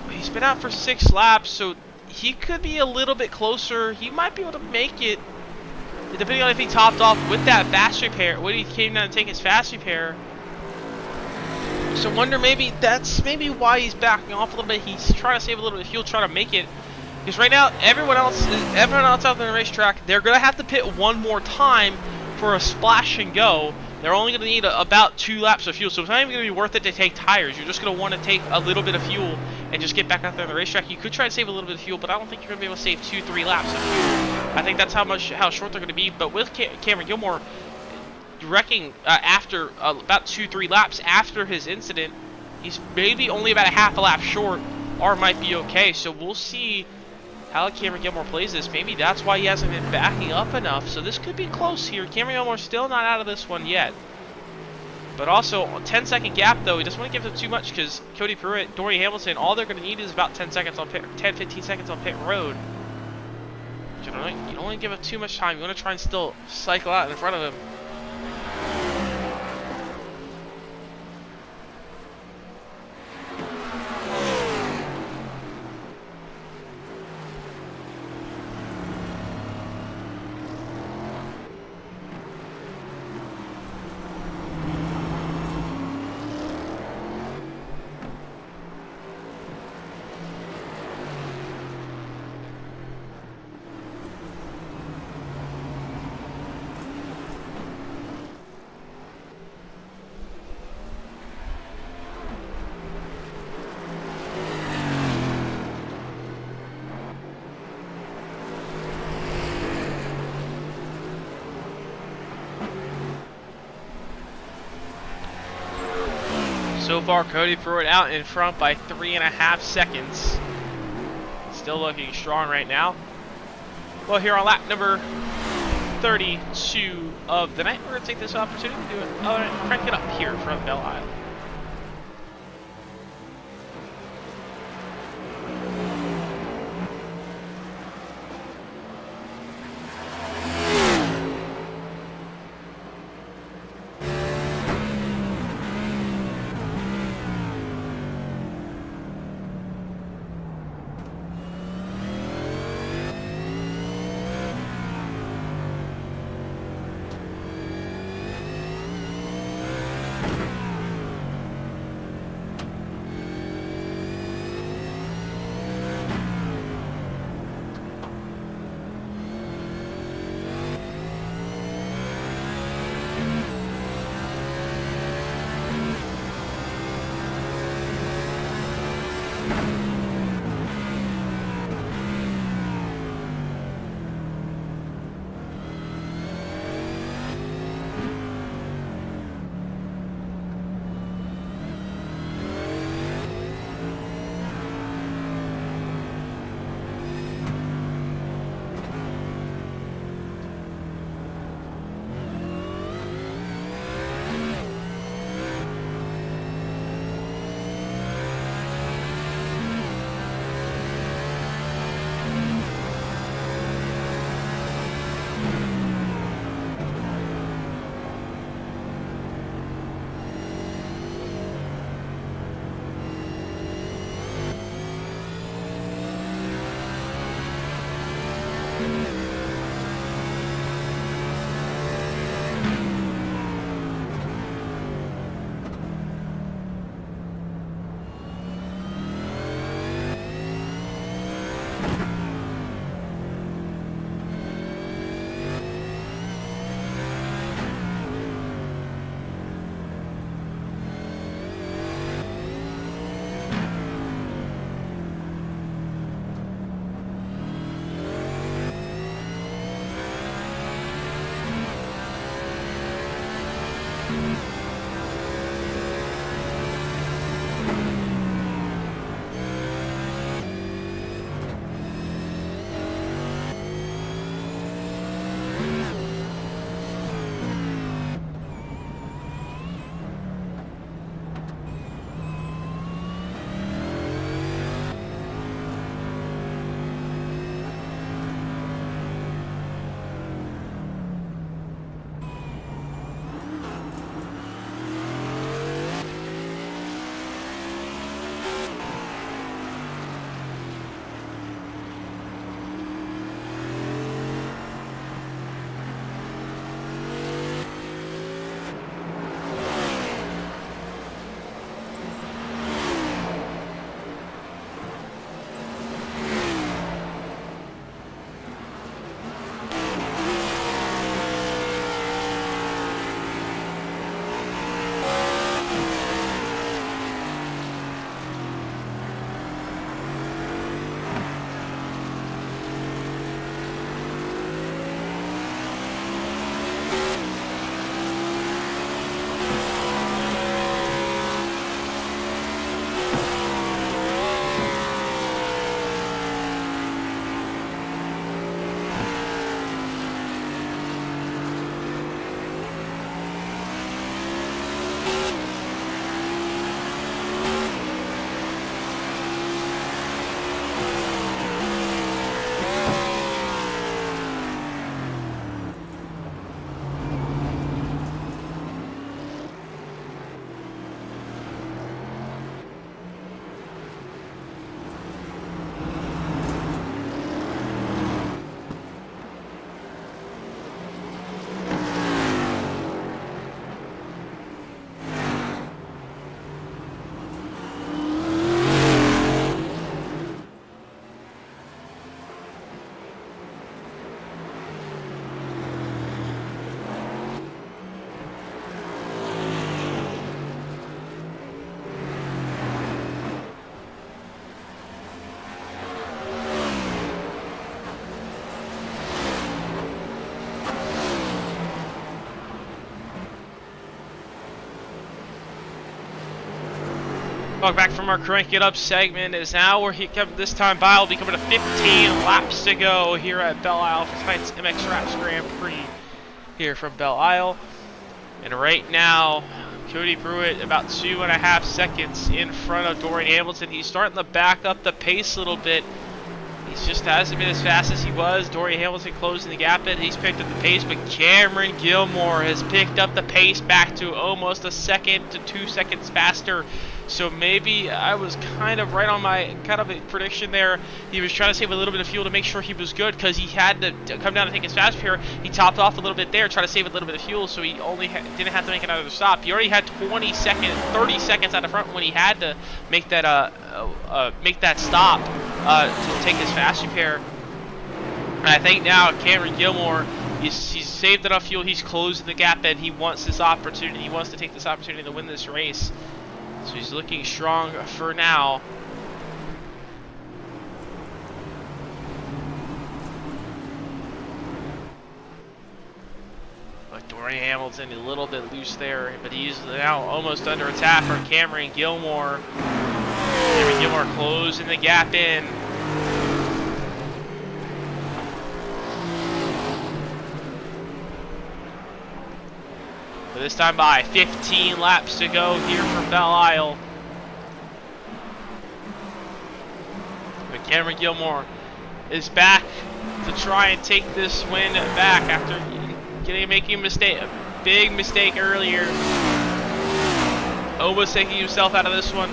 He's been out for 6 laps, so he could be a little bit closer. He might be able to make it, depending on if he topped off with that fast repair, when he came down and take his fast repair. So I wonder, maybe that's maybe why he's backing off a little bit. He's trying to save a little bit of fuel, trying to make it. Because right now, everyone else out there on the racetrack, they're going to have to pit one more time for a splash and go. They're only going to need about 2 laps of fuel, so it's not even going to be worth it to take tires. You're just going to want to take a little bit of fuel and just get back out there on the racetrack. You could try to save a little bit of fuel, but I don't think you're going to be able to save 2-3 laps of fuel. I think that's how short they're going to be. But with Cameron Gilmore wrecking after about 2-3 laps after his incident, he's maybe only about a half a lap short, or might be okay. So we'll see how Cameron Gilmore plays this. Maybe that's why he hasn't been backing up enough. So this could be close here. Cameron Gilmore's still not out of this one yet. But also, a 10-second gap, though, he doesn't want to give them too much, because Cody Pruitt, Dorian Hamilton, all they're going to need is about 10-15 seconds on pit road. You don't want to give up too much time. You want to try and still cycle out in front of him. So far, Cody Pruitt out in front by 3.5 seconds. Still looking strong right now. Well, here on lap number 32 of the night, we're going to take this opportunity to do it. Crank it up here from Belle Isle. Welcome back from our Crank It Up segment. Is now where this time Belle will be coming to 15 laps to go here at Belle Isle for tonight's MX Raps Grand Prix here from Belle Isle. And right now, Cody Pruitt about 2.5 seconds in front of Dorian Hamilton. He's starting to back up the pace a little bit. He just hasn't been as fast as he was. Dorian Hamilton closing the gap and he's picked up the pace, but Cameron Gilmore has picked up the pace back to almost 1 second to 2 seconds faster. So maybe I was kind of right on my a prediction there. He was trying to save a little bit of fuel to make sure he was good because he had to come down and take his fast here. He topped off a little bit there, trying to save a little bit of fuel, so he only didn't have to make another stop. He already had 30 seconds out of front when he had to make that stop to take his fast repair. And I think now Cameron Gilmore, he's saved enough fuel. He's closing the gap, and he wants this opportunity. He wants to take this opportunity to win this race. So he's looking strong for now. But Dorian Hamilton a little bit loose there, but he's now almost under attack from Cameron Gilmore. Cameron Gilmore closing the gap in. But this time by 15 laps to go here from Belle Isle. But Cameron Gilmore is back to try and take this win back after making a big mistake earlier. Almost taking himself out of this one.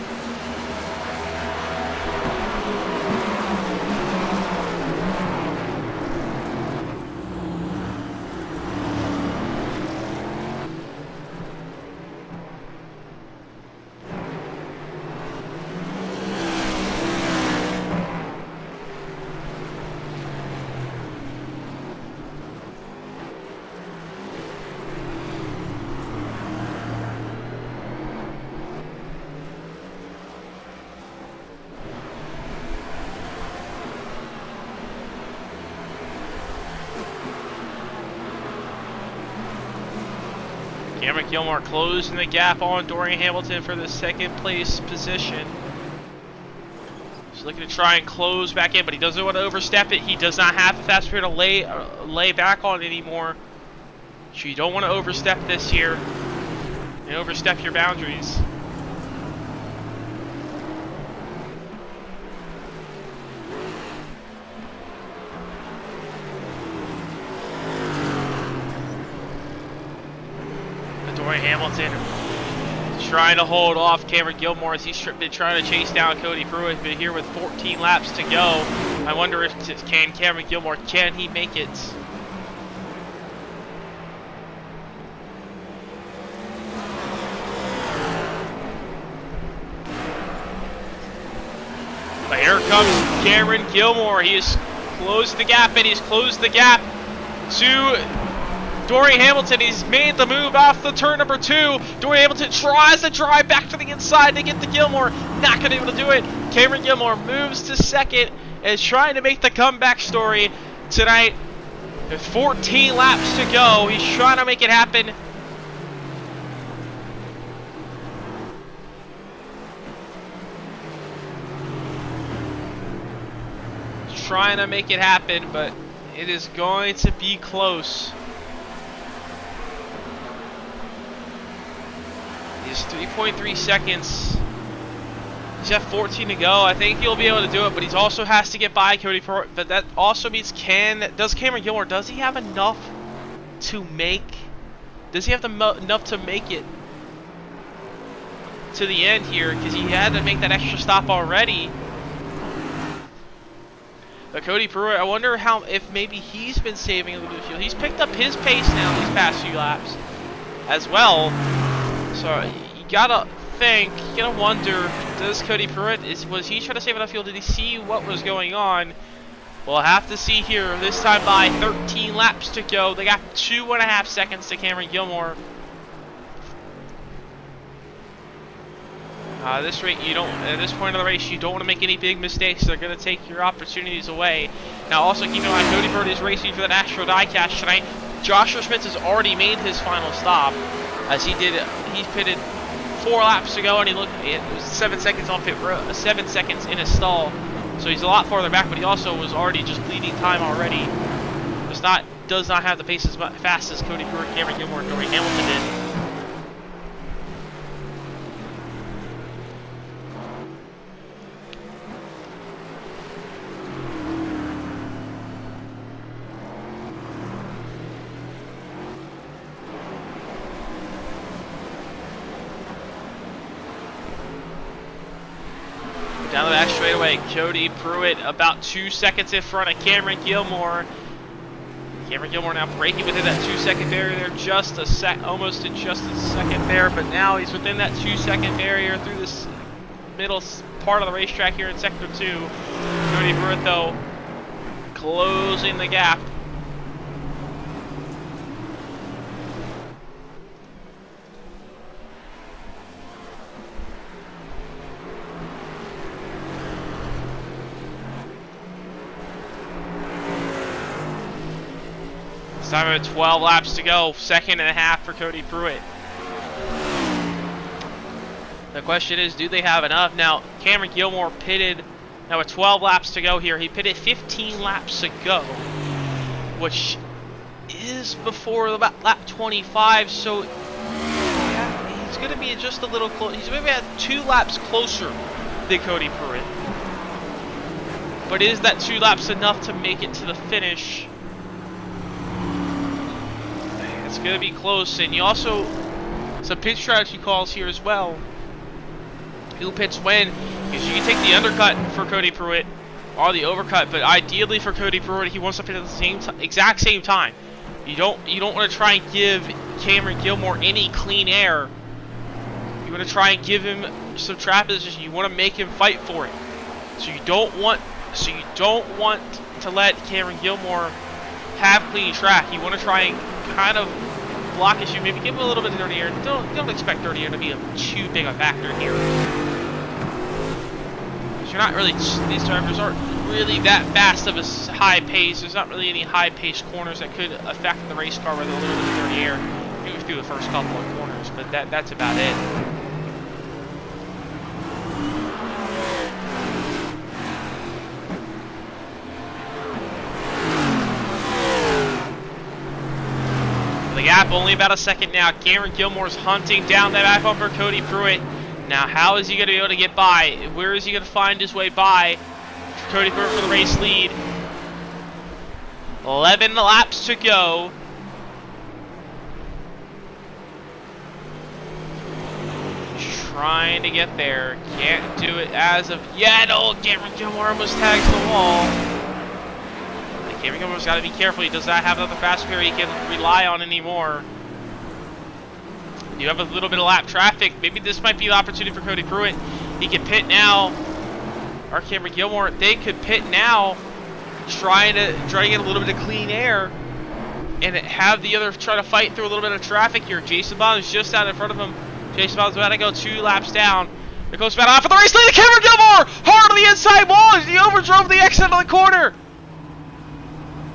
Cameron Gilmore closing the gap on Dorian Hamilton for the second place position. He's looking to try and close back in, but he doesn't want to overstep it. He does not have the fast speed to lay back on anymore. So you don't want to overstep this here and overstep your boundaries. Dorian Hamilton trying to hold off Cameron Gilmore as he's been trying to chase down Cody Pruitt, but here with 14 laps to go, I wonder if Cameron Gilmore, can he make it? But here comes Cameron Gilmore. He has closed the gap, and he's closed the gap to Dorian Hamilton. He's made the move off the turn number 2. Dorian Hamilton tries to drive back to the inside to get to Gilmore. Not going to be able to do it. Cameron Gilmore moves to second and is trying to make the comeback story tonight. With 14 laps to go, he's trying to make it happen. He's trying to make it happen, but it is going to be close. He's 3.3 seconds. He's at 14 to go. I think he'll be able to do it, but he also has to get by Cody Pruitt. But that also means does Cameron Gilmore, does he have enough to make? Does he have enough to make it to the end here? Because he had to make that extra stop already. But Cody Pruitt, I wonder if maybe he's been saving a little bit of fuel. He's picked up his pace now these past few laps as well. So you gotta think, you gotta wonder, does Cody Pruitt, was he trying to save enough fuel? Did he see what was going on? We'll have to see here. This time by 13 laps to go. They got 2.5 seconds to Cameron Gilmore. At this rate, at this point of the race, you don't want to make any big mistakes. They're going to take your opportunities away. Now, also keep in mind, Cody Pruitt is racing for that Astro diecast tonight. Joshua Schmitz has already made his final stop, as he pitted 4 laps to go, and it was 7 seconds on pit road, 7 seconds in a stall. So he's a lot farther back, but he also was already just bleeding time already. Does not have the pace as fast as Cody Pruitt, Cameron Gilmore, and Dorian Hamilton did. Down the back straightaway, Cody Pruitt about 2 seconds in front of Cameron Gilmore. Cameron Gilmore now breaking within that 2-second barrier there, almost in just a second there, but now he's within that 2-second barrier through this middle part of the racetrack here in Sector 2. Cody Pruitt, though, closing the gap. Time of 12 laps to go, 2.5 for Cody Pruitt. The question is, do they have enough? Now, Cameron Gilmore pitted, now with 12 laps to go here, he pitted 15 laps to go, which is before about lap 25, so yeah, he's going to be just a little close. He's maybe at 2 laps closer than Cody Pruitt. But is that 2 laps enough to make it to the finish? It's going to be close, and you also, some pit strategy calls here as well. Who pits when? Because you can take the undercut for Cody Pruitt or the overcut, but ideally for Cody Pruitt, he wants to pit at the same exact same time. You don't want to try and give Cameron Gilmore any clean air. You want to try and give him some trap position. You want to make him fight for it. So you don't want to let Cameron Gilmore have clean track. You want to try and kind of block issue, maybe give him a little bit of dirty air. Don't expect dirty air to be too big a factor here. You're not really, these drivers aren't really that fast of a high pace. There's not really any high pace corners that could affect the race car with a little bit of dirty air. Maybe through the first couple of corners, but that's about it. The gap only about a second now. Cameron Gilmore's hunting down that back bumper, Cody Pruitt. Now, how is he going to be able to get by? Where is he going to find his way by? Cody Pruitt for the race lead. 11 laps to go. Trying to get there. Can't do it as of yet. Oh, Cameron Gilmore almost tags the wall. Cameron Gilmore's got to be careful. He does not have another fast pair he can rely on anymore. You have a little bit of lap traffic. Maybe this might be the opportunity for Cody Pruitt. He can pit now. Or Cameron Gilmore, they could pit now, trying to get a little bit of clean air, and have the other try to fight through a little bit of traffic here. Jason Bond's just out in front of him. Jason Bond's about to go 2 laps down. There goes battle off for the race lead. Cameron Gilmore hard on the inside wall as he overdrove the exit of the corner.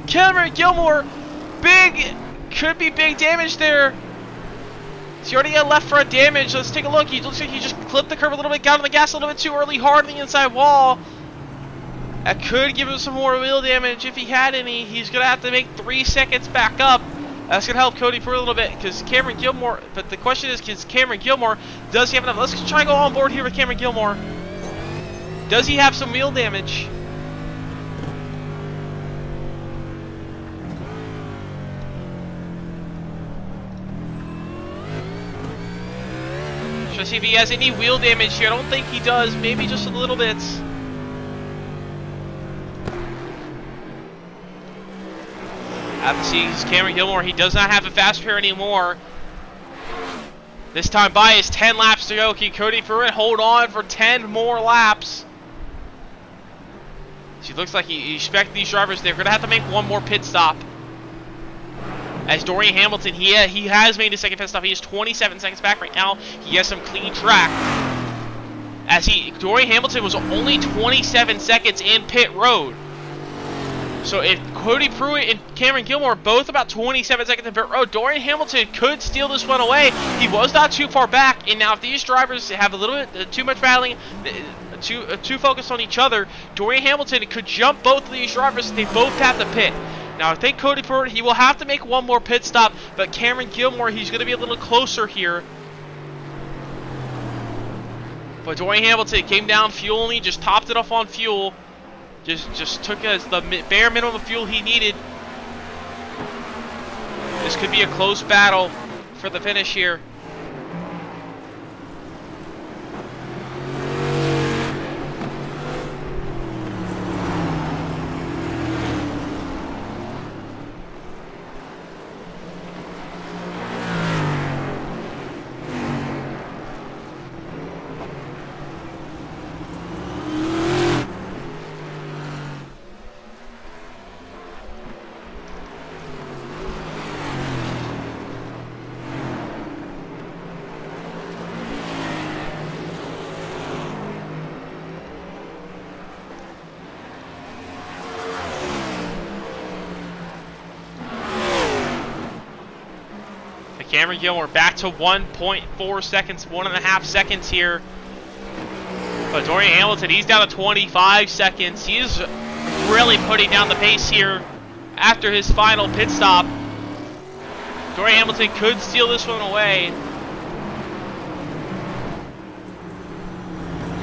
Cameron Gilmore, could be big damage there. He's already got left for a damage. Let's take a look. He looks like he just clipped the curve a little bit, got on the gas a little bit too early, hard on the inside wall. That could give him some more wheel damage if he had any. He's going to have to make 3 seconds back up. That's going to help Cody Pruitt a little bit because Cameron Gilmore, but the question is Cameron Gilmore, does he have enough? Let's try and go on board here with Cameron Gilmore. Does he have some wheel damage? Let's see if he has any wheel damage here. I don't think he does. Maybe just a little bit. Have to see Cameron Gilmore. He does not have a fast pair anymore. This time by is 10 laps to go. Can Cody Pruitt hold on for 10 more laps? So it looks like he expects these drivers. They're going to have to make one more pit stop. As Dorian Hamilton, he has made his second pit stop. He is 27 seconds back right now. He has some clean track. As Dorian Hamilton was only 27 seconds in pit road. So if Cody Pruitt and Cameron Gilmore are both about 27 seconds in pit road, Dorian Hamilton could steal this one away. He was not too far back, and now if these drivers have a little bit too much battling, too focused on each other, Dorian Hamilton could jump both of these drivers. They both have to pit. Now I think Cody Pruitt, he will have to make one more pit stop, but Cameron Gilmore, he's going to be a little closer here. But Dorian Hamilton came down fuel only, just topped it off on fuel. Just took as the bare minimum of fuel he needed. This could be a close battle for the finish here. Cameron Gilmore back to 1.4 seconds, 1.5 seconds here. But Dorian Hamilton, he's down to 25 seconds. He's really putting down the pace here after his final pit stop. Dorian Hamilton could steal this one away.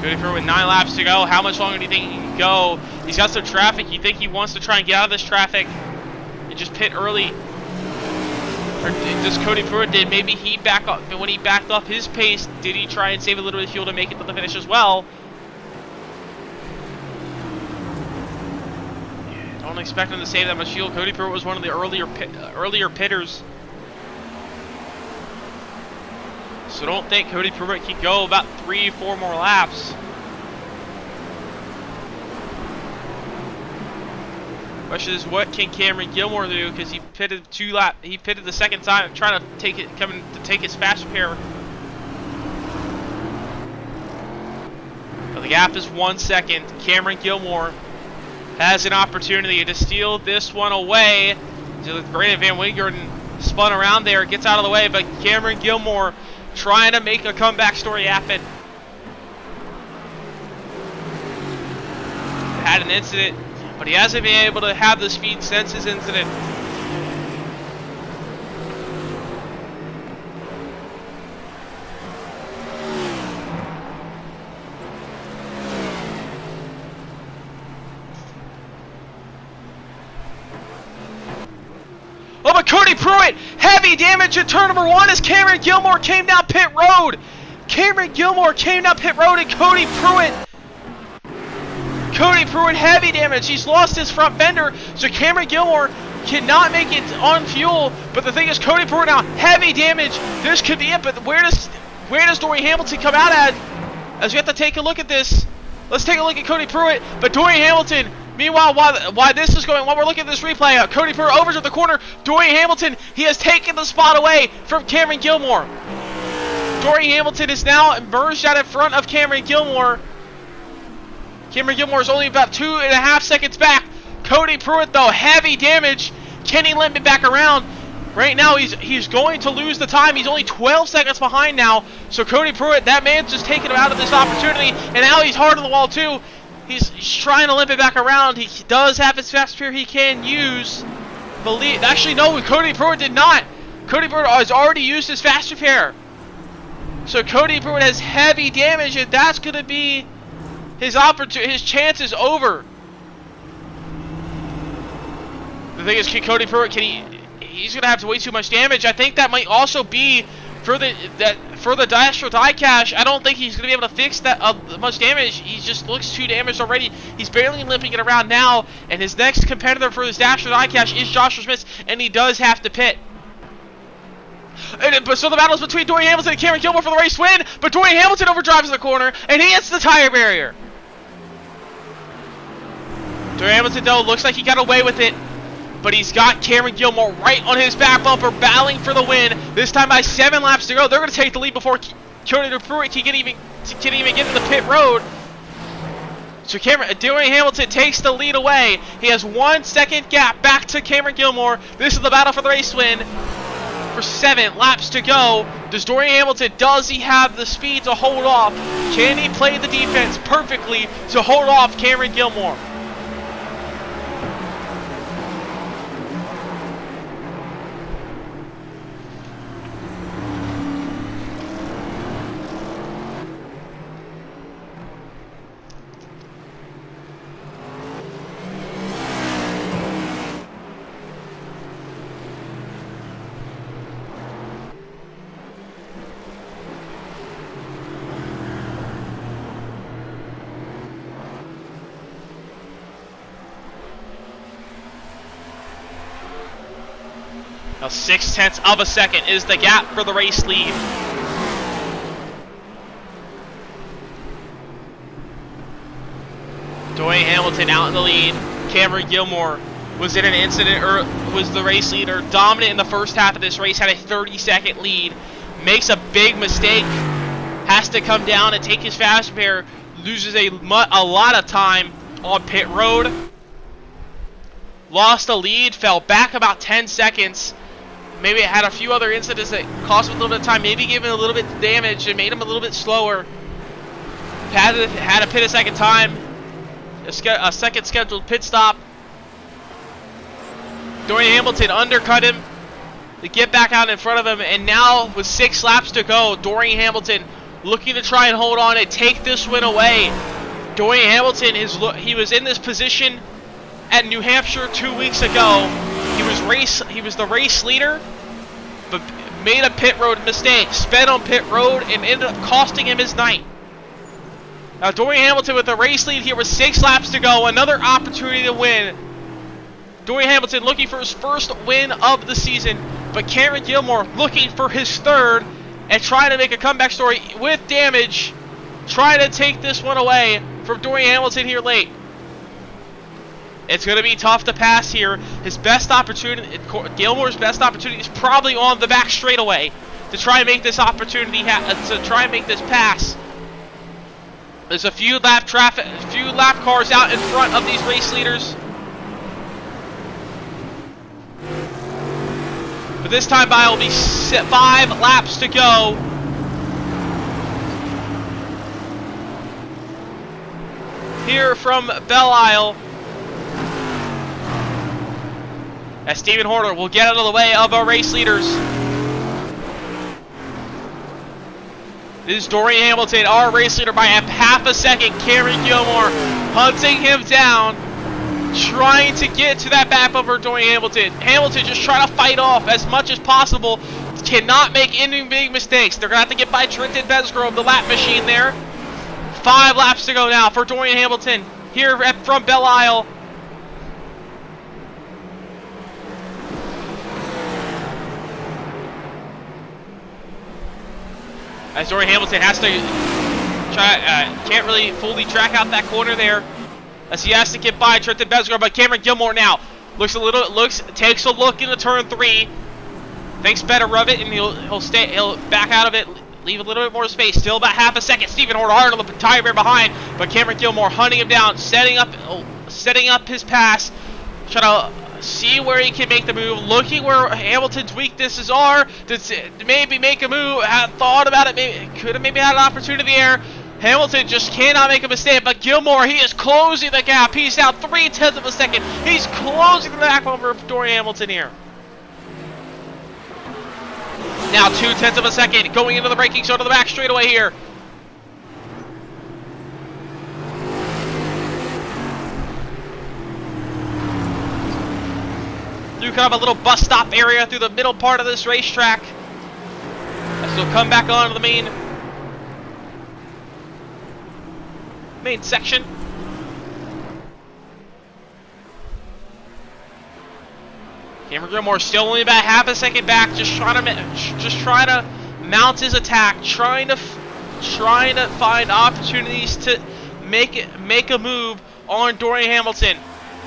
Cody Pruitt with 9 laps to go. How much longer do you think he can go? He's got some traffic. You think he wants to try and get out of this traffic and just pit early? Or does Cody Pruitt, did maybe he back up, when he backed up his pace, did he try and save a little bit of fuel to make it to the finish as well? Yeah, don't expect him to save that much fuel. Cody Pruitt was one of the earlier pitters. So don't think Cody Pruitt can go about 3-4 more laps. Question is, what can Cameron Gilmore do? Because he pitted he pitted the second time, trying to take his fast repair. But the gap is 1 second. Cameron Gilmore has an opportunity to steal this one away. So Brandon Van Wingeren spun around there, gets out of the way, but Cameron Gilmore trying to make a comeback story happen. Had an incident, but he hasn't been able to have the speed since his incident. Oh, but Cody Pruitt, heavy damage at turn number 1 as Cameron Gilmore came down pit road. Cameron Gilmore came down pit road and Cody Pruitt, heavy damage. He's lost his front fender, so Cameron Gilmore cannot make it on fuel. But the thing is, Cody Pruitt now, heavy damage. This could be it, but where does Dorian Hamilton come out at? As we have to take a look at this. Let's take a look at Cody Pruitt, but Dorian Hamilton, meanwhile, while this is going, while we're looking at this replay, Cody Pruitt over to the corner. Dorian Hamilton, he has taken the spot away from Cameron Gilmore. Dorian Hamilton is now merged out in front of Cameron Gilmore. Cameron Gilmore is only about 2.5 seconds back. Cody Pruitt, though, heavy damage. Can he limp it back around? Right now, he's going to lose the time. He's only 12 seconds behind now. So Cody Pruitt, that man's just taken him out of this opportunity, and now he's hard on the wall too. He's trying to limp it back around. He does have his fast repair he can use. Actually, no, Cody Pruitt did not. Cody Pruitt has already used his fast repair. So Cody Pruitt has heavy damage, and that's going to be his chance is over. The thing is, Cody Pruitt, he's going to have to way too much damage. I think that might also be for the Dastro die cache. I don't think he's going to be able to fix that much damage. He just looks too damaged already. He's barely limping it around now, and his next competitor for his Dastro die cache is Joshua Smith, and he does have to pit. So the battle is between Dorian Hamilton and Cameron Gilmore for the race win, but Dorian Hamilton overdrives the corner, and he hits the tire barrier. Dorian Hamilton, though, looks like he got away with it, but he's got Cameron Gilmore right on his back bumper, battling for the win. This time by 7 laps to go. They're going to take the lead before Cody Pruitt can even get to the pit road. So Dorian Hamilton takes the lead away. He has 1 second gap back to Cameron Gilmore. This is the battle for the race win. For 7 laps to go. Does he have the speed to hold off? Can he play the defense perfectly to hold off Cameron Gilmore? Now 0.6 of a second is the gap for the race lead. Dorian Hamilton out in the lead. Cameron Gilmore was in an incident, or was the race leader, dominant in the first half of this race, had a 30-second lead. Makes a big mistake, has to come down and take his fast repair, loses a lot of time on pit road. Lost the lead, fell back about 10 seconds. Maybe it had a few other incidents that cost him a little bit of time, maybe gave him a little bit of damage and made him a little bit slower. Had to pit a second time, a second scheduled pit stop. Dorian Hamilton undercut him to get back out in front of him, and now with 6 laps to go, Dorian Hamilton looking to try and hold on and take this win away. Dorian Hamilton, he was in this position at New Hampshire 2 weeks ago. He was the race leader, but made a pit road mistake, sped on pit road, and ended up costing him his night. Now Dorian Hamilton with the race lead here with 6 laps to go, another opportunity to win. Dorian Hamilton looking for his first win of the season, but Cameron Gilmore looking for his third and trying to make a comeback story with damage, trying to take this one away from Dorian Hamilton here late. It's going to be tough to pass here. His best opportunity, Gilmore's best opportunity, is probably on the back straightaway to try and make this opportunity, to try and make this pass. There's a few lap cars out in front of these race leaders. But this time by will be 5 laps to go. Here from Belle Isle, as Stephen Horner will get out of the way of our race leaders. This is Dorian Hamilton, our race leader, by half a second. Cameron Gilmore hunting him down, trying to get to that back over Dorian Hamilton. Hamilton just trying to fight off as much as possible. Cannot make any big mistakes. They're going to have to get by Trenton Besgrove, the lap machine there. 5 laps to go now for Dorian Hamilton here from Belle Isle. As Dorian Hamilton has to can't really fully track out that corner there, as he has to get by Trenton Besgrove. But Cameron Gilmore now takes a look into turn 3, thinks better of it, and he'll back out of it, leave a little bit more space. Still about half a second. Stephen Horner hard on the tire bear behind, but Cameron Gilmore hunting him down, setting up his pass, trying to see where he can make the move, looking where Hamilton's weaknesses are, to maybe make a move. Had thought about it, could have maybe had an opportunity there. Hamilton just cannot make a mistake, but Gilmore, he is closing the gap. He's now 0.3 of a second. He's closing the gap over Dorian Hamilton here. Now 0.2 of a second, going into the braking zone to the back straightaway here. Through kind of a little bus stop area through the middle part of this racetrack. As he'll come back onto the main section. Cameron Gilmore still only about half a second back, just trying to mount his attack, trying to find opportunities to make a move on Dorian Hamilton.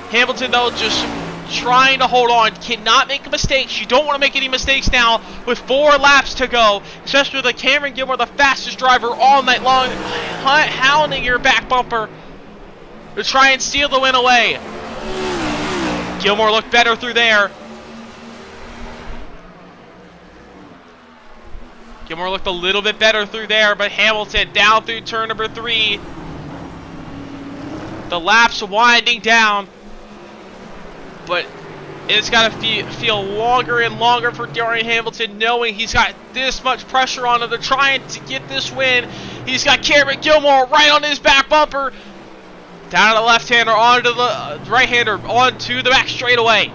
Hamilton though just trying to hold on, cannot make mistakes. You don't want to make any mistakes now with 4 laps to go, especially with Cameron Gilmore, the fastest driver all night long, hounding your back bumper. to try and steal the win away. Gilmore looked better through there. Gilmore looked a little bit better through there, but Hamilton down through turn number 3. The lap's winding down, but it's got to feel longer and longer for Dorian Hamilton, knowing he's got this much pressure on him to try to get this win. He's got Cameron Gilmore right on his back bumper. Down to the left-hander, onto the right-hander, onto the back straightaway.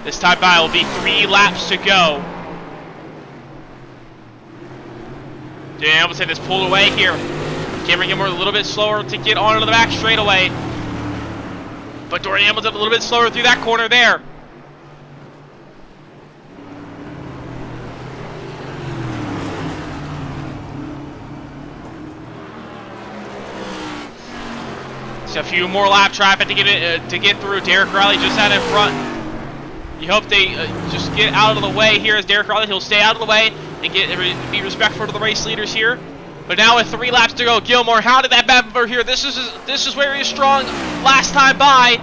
This time by will be 3 laps to go. Dorian Hamilton is pulled away here. Cameron Gilmore a little bit slower to get onto the back straightaway. But Dorian Hamilton a little bit slower through that corner there. Just a few more lap traffic to get through. Derek Riley just out in front. You hope they just get out of the way here as Derek Riley. He'll stay out of the way and be respectful to the race leaders here. But now with 3 laps to go, Gilmore, how did that bumper here? This is where he was strong last time by.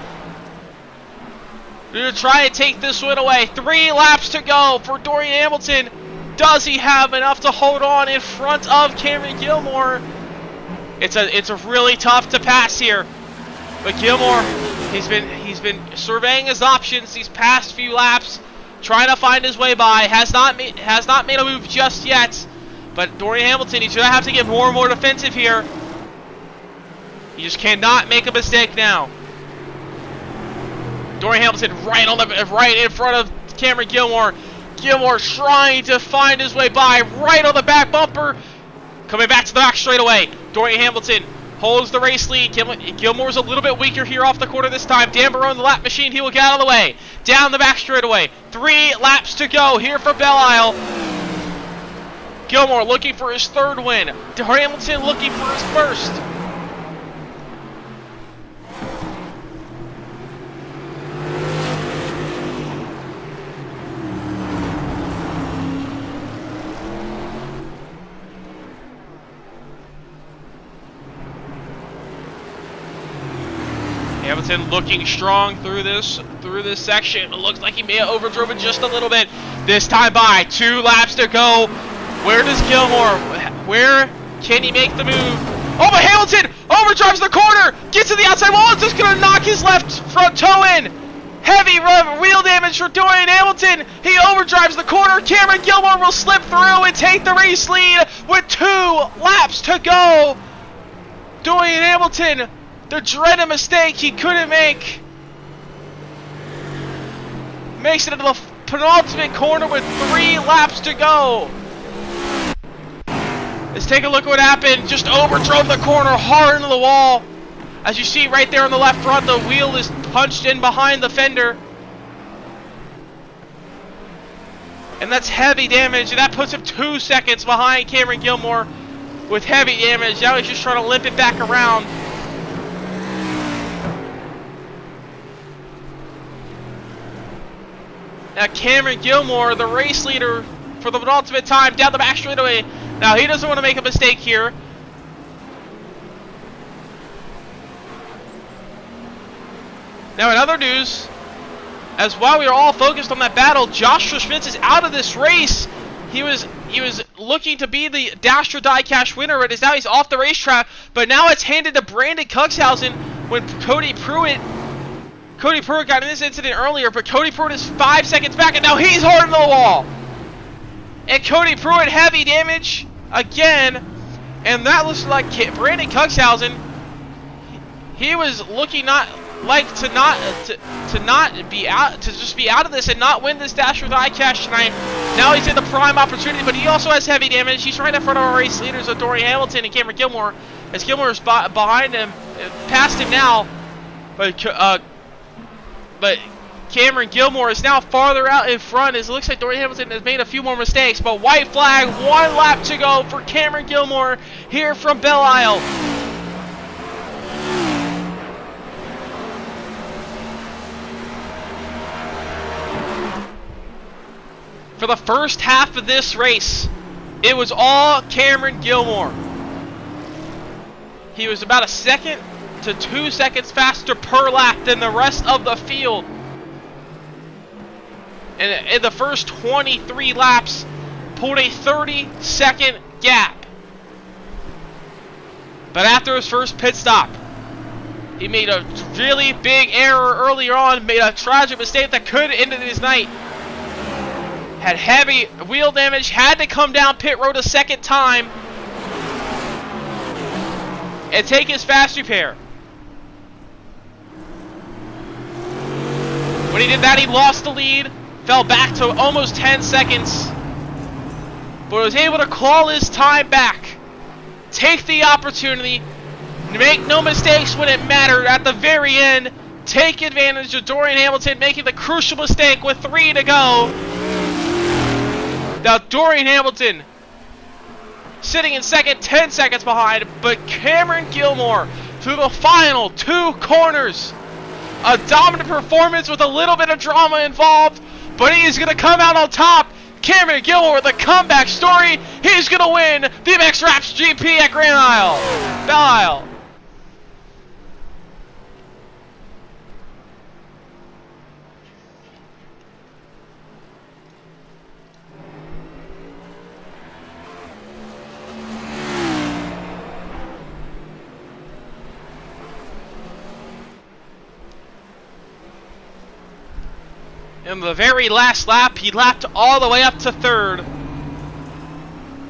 We're going to try and take this win away. 3 laps to go for Dorian Hamilton. Does he have enough to hold on in front of Cameron Gilmore? It's a really tough to pass here. But Gilmore, he's been surveying his options these past few laps, trying to find his way by. Has not made a move just yet. But Dorian Hamilton, he's gonna have to get more and more defensive here. He just cannot make a mistake now. Dorian Hamilton right in front of Cameron Gilmore. Gilmore trying to find his way by, right on the back bumper. Coming back to the back straightaway. Dorian Hamilton holds the race lead. Gilmore's a little bit weaker here off the corner this time. Dan Barone, the lap machine, he will get out of the way. Down the back straightaway. 3 laps to go here for Belle Isle. Gilmore looking for his 3rd win. Hamilton looking for his 1st. Hamilton looking strong through this section. It looks like he may have overdriven just a little bit. This time by 2 laps to go. Where does Gilmore? Where can he make the move? Oh, but Hamilton overdrives the corner. Gets to the outside wall. It's just gonna knock his left front toe in. Heavy wheel damage for Dorian Hamilton. He overdrives the corner. Cameron Gilmore will slip through and take the race lead with 2 laps to go. Dorian Hamilton, the dreaded mistake he couldn't make, makes it into the penultimate corner with 3 laps to go. Let's take a look at what happened. Just overdrove the corner hard into the wall. As you see right there on the left front, the wheel is punched in behind the fender. And that's heavy damage, and that puts him 2 seconds behind Cameron Gilmore with heavy damage. Now he's just trying to limp it back around. Now Cameron Gilmore, the race leader for the penultimate time, down the back straightaway. Now he doesn't want to make a mistake here. Now in other news, as while we are all focused on that battle, Joshua Schmitz is out of this race. He was looking to be the Dasher Diecast winner, but now he's off the racetrack. But now it's handed to Brandon Cuxhausen when Cody Pruitt got in this incident earlier, but Cody Pruitt is 5 seconds back, and now he's hard in the wall. And Cody Pruitt, heavy damage again, and that looks like Brandon Cuxhausen. He was looking to just be out of this and not win this Dasher Diecast tonight. Now he's in the prime opportunity, but he also has heavy damage. He's right in front of our race leaders of Dorian Hamilton and Cameron Gilmore, as Gilmore is behind him, past him now, but Cameron Gilmore is now farther out in front, as it looks like Dorian Hamilton has made a few more mistakes. But white flag, 1 lap to go for Cameron Gilmore here from Belle Isle. For the first half of this race, it was all Cameron Gilmore. He was about 1 second to 2 seconds faster per lap than the rest of the field. And in the first 23 laps, pulled a 30-second gap. But after his first pit stop, he made a really big error earlier on, made a tragic mistake that could end his night. Had heavy wheel damage, had to come down pit road a second time and take his fast repair. When he did that, he lost the lead, fell back to almost 10 seconds, but was able to claw his time back, take the opportunity, make no mistakes when it mattered at the very end, take advantage of Dorian Hamilton making the crucial mistake with 3 to go. Now Dorian Hamilton sitting in second, 10 seconds behind, but Cameron Gilmore through the final 2 corners. A dominant performance with a little bit of drama involved, but he's going to come out on top. Cameron Gilmore with a comeback story. He's going to win the MX Raps GP at Grand Isle. Belle Isle. In the very last lap, he lapped all the way up to 3rd.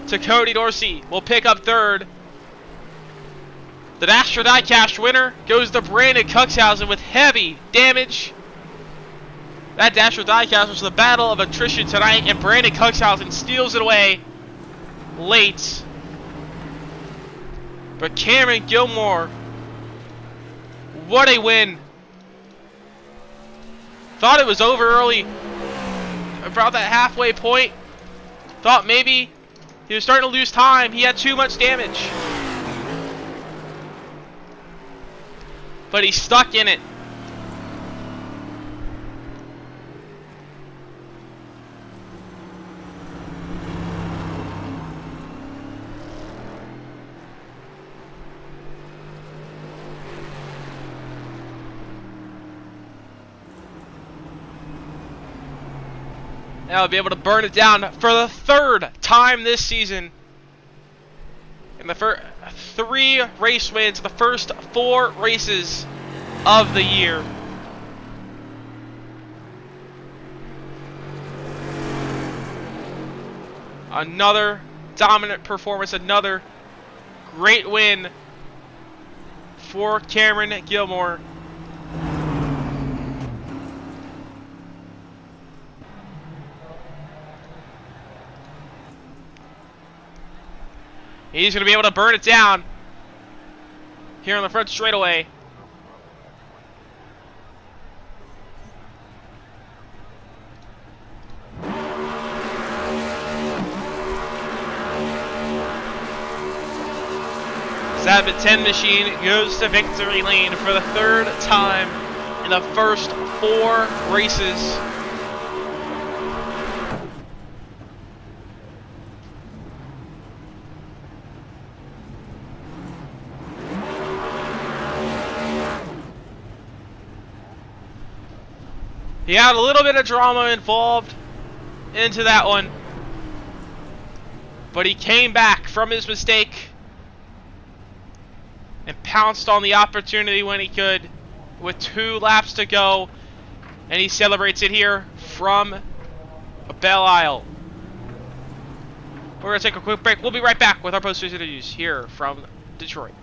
To Cody Dorsey will pick up 3rd. The Dasher Diecast winner goes to Brandon Cuxhausen with heavy damage. That Dasher Diecast was the battle of attrition tonight, and Brandon Cuxhausen steals it away late. But Cameron Gilmore, what a win. Thought it was over early, about that halfway point. Thought maybe he was starting to lose time. He had too much damage. But he stuck in it. Now he'll be able to burn it down for the 3rd time this season. In the first 3 race wins, the first 4 races of the year. Another dominant performance, another great win for Cameron Gilmore. He's going to be able to burn it down here on the front straightaway. Sabbath 10 machine goes to victory lane for the 3rd time in the first 4 races. He had a little bit of drama involved into that one, but he came back from his mistake and pounced on the opportunity when he could with 2 laps to go, and he celebrates it here from Belle Isle. We're going to take a quick break. We'll be right back with our post-race interviews here from Detroit.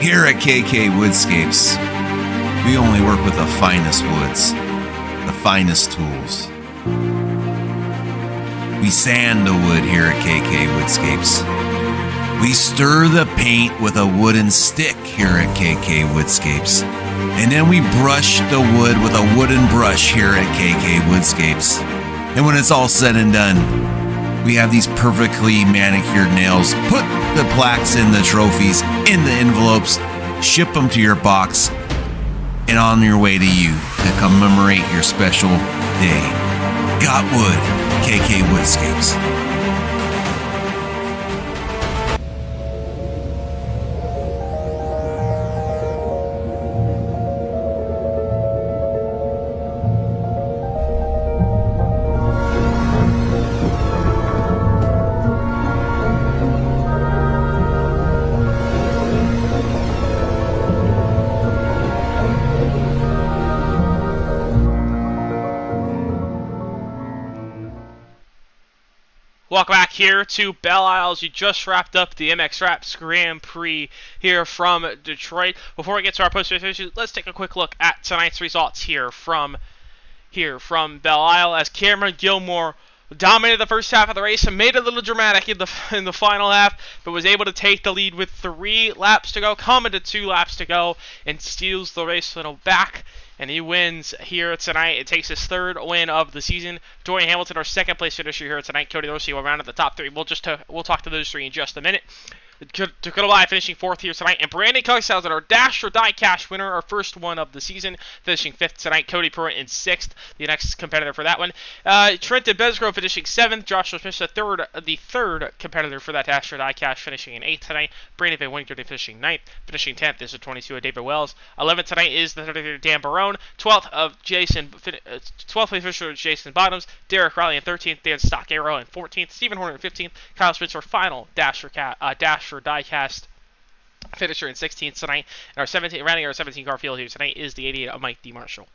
Here at KK Woodscapes, we only work with the finest woods, the finest tools. We sand the wood here at KK Woodscapes. We stir the paint with a wooden stick here at KK Woodscapes. And then we brush the wood with a wooden brush here at KK Woodscapes. And when it's all said and done, we have these perfectly manicured nails. Put the plaques in the trophies, in the envelopes, ship them to your box, and on your way to you to commemorate your special day. Got wood, KK Woodscapes. Welcome back here to Belle Isles. You just wrapped up the MX Raps Grand Prix here from Detroit. Before we get to our post-race review, let's take a quick look at tonight's results here from Belle Isle, as Cameron Gilmore dominated the first half of the race and made it a little dramatic in the final half, but was able to take the lead with 3 laps to go, coming to 2 laps to go, and steals the race little back. And he wins here tonight. It takes his 3rd win of the season. Dorian Hamilton, our 2nd place finisher here tonight. Cody Rossi will round out the top 3. We'll talk to those 3 in just a minute. Dakota Lai finishing 4th here tonight, and Brandon Coxhausen, our Dash or Die Cash winner, our 1st one of the season, finishing 5th tonight. Cody Pruitt in 6th, the next competitor for that one. Trenton Besgrove finishing 7th. Joshua Smith, the third competitor for that Dash or Die Cash, finishing in 8th tonight. Brandon Van Winkler finishing 9th, finishing 10th is the 22 of David Wells. 11th tonight is the 33 Dan Barone. 12th place finisher Jason Bottoms. Derek Riley in 13th. Dan Stockaro in 14th. Stephen Horner in 15th. Kyle Spencer, final Dash or Diecast finisher in 16th tonight. And rounding our 17 car field here tonight is the 88 of Mike D. Marshall.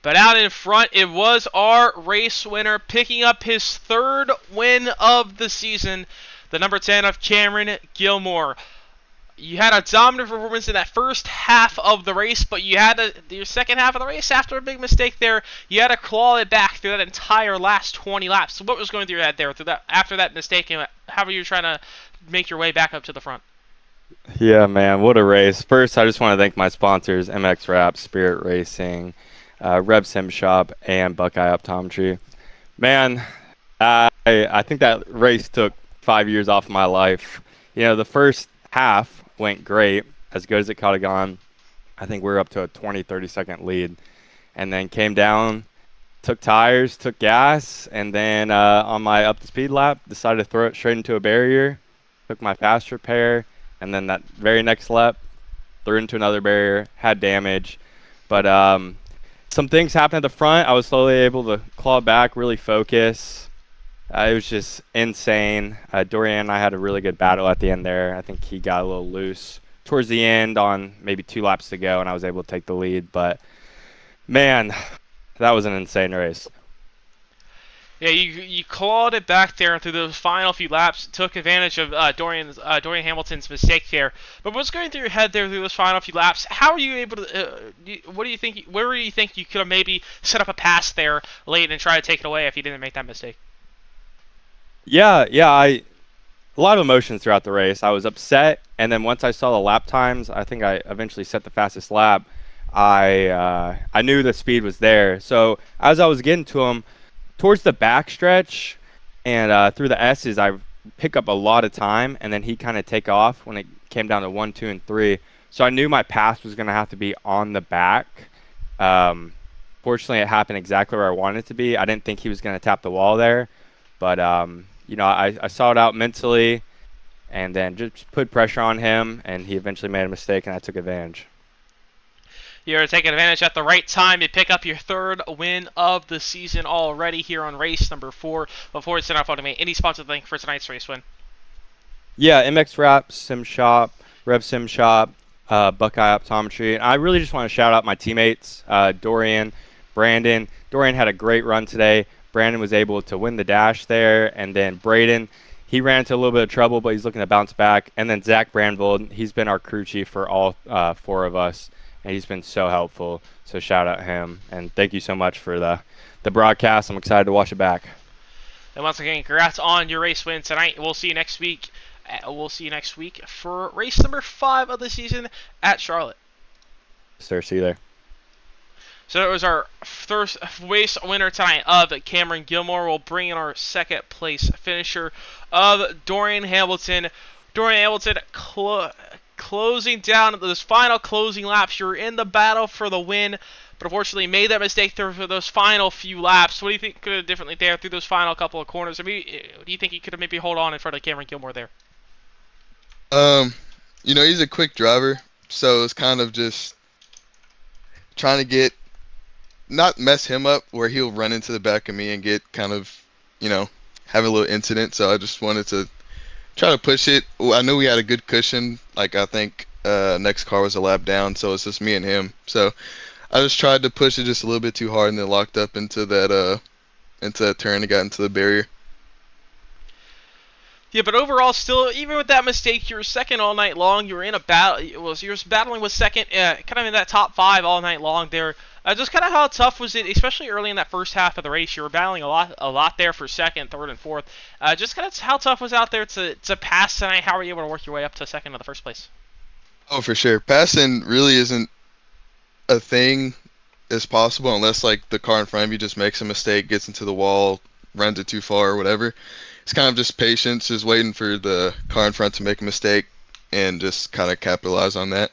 But out in front, it was our race winner picking up his 3rd win of the season, the number 10 of Cameron Gilmore. You had a dominant performance in that first half of the race, but you had your second half of the race, after a big mistake there, you had to claw it back through that entire last 20 laps. So what was going through your head there after that mistake, and how were you trying to make your way back up to the front? Yeah, man, what a race. First, I just want to thank my sponsors, MX Rap, Spirit Racing, Rev Sim Shop, and Buckeye Optometry. Man, I think that race took 5 years off my life. You know, the first half went great, as good as it could have gone. I think we were up to a 20-30 second lead, and then came down, took tires, took gas, and then on my up to speed lap decided to throw it straight into a barrier, took my fast repair, and then that very next lap threw into another barrier, had damage. But some things happened at the front. I was slowly able to claw back, really focus. It was just insane. Dorian and I had a really good battle at the end there. I think he got a little loose towards the end on maybe 2 laps to go, and I was able to take the lead. But, man, that was an insane race. Yeah, you clawed it back there through those final few laps, took advantage of Dorian Hamilton's mistake there. But what's going through your head there through those final few laps? How are you able to? Where do you think you could have maybe set up a pass there late and try to take it away if you didn't make that mistake? Yeah, a lot of emotions throughout the race. I was upset, and then once I saw the lap times, I think I eventually set the fastest lap. I knew the speed was there. So as I was getting to him, towards the back stretch and through the S's, I pick up a lot of time, and then he kind of take off when it came down to 1, 2, and 3. So I knew my pass was going to have to be on the back. Fortunately, it happened exactly where I wanted it to be. I didn't think he was going to tap the wall there, but you know, I saw it out mentally, and then just put pressure on him, and he eventually made a mistake, and I took advantage. You're taking advantage at the right time. You pick up your 3rd win of the season already here on race number 4. Before it's enough, to make any sponsor link for tonight's race win? Yeah, MX Rap, Sim Shop, Rev Sim Shop, Buckeye Optometry. And I really just want to shout out my teammates, Dorian, Brandon. Dorian had a great run today. Brandon was able to win the dash there, and then Braden, he ran into a little bit of trouble, but he's looking to bounce back. And then Zach Brandvold, he's been our crew chief for all 4 of us, and he's been so helpful. So shout out him, and thank you so much for the broadcast. I'm excited to watch it back. And once again, congrats on your race win tonight. We'll see you next week. We'll see you next week for race number 5 of the season at Charlotte. Sir, see you there. So that was our first race winner tonight of Cameron Gilmore. We'll bring in our second place finisher of Dorian Hamilton. Dorian Hamilton closing down those final closing laps. You're in the battle for the win, but unfortunately made that mistake through those final few laps. What do you think could have done differently there through those final couple of corners? I mean, do you think he could have maybe hold on in front of Cameron Gilmore there? He's a quick driver, so it's kind of just trying to not mess him up where he'll run into the back of me and get kind of, have a little incident. So I just wanted to try to push it. I knew we had a good cushion. Like, I think next car was a lap down, so it's just me and him. So I just tried to push it just a little bit too hard and then locked up into that turn and got into the barrier. Yeah, but overall, still, even with that mistake, you were second all night long. You were in a battle. You were battling with second, kind of in that top 5 all night long there. Just kind of how tough was it, especially early in that first half of the race? You were battling a lot there for second, third, and fourth. Just kind of how tough was it out there to pass tonight? How were you able to work your way up to second in the first place? Oh, for sure. Passing really isn't a thing as possible unless like the car in front of you just makes a mistake, gets into the wall, runs it too far, or whatever. It's kind of just patience, just waiting for the car in front to make a mistake and just kind of capitalize on that.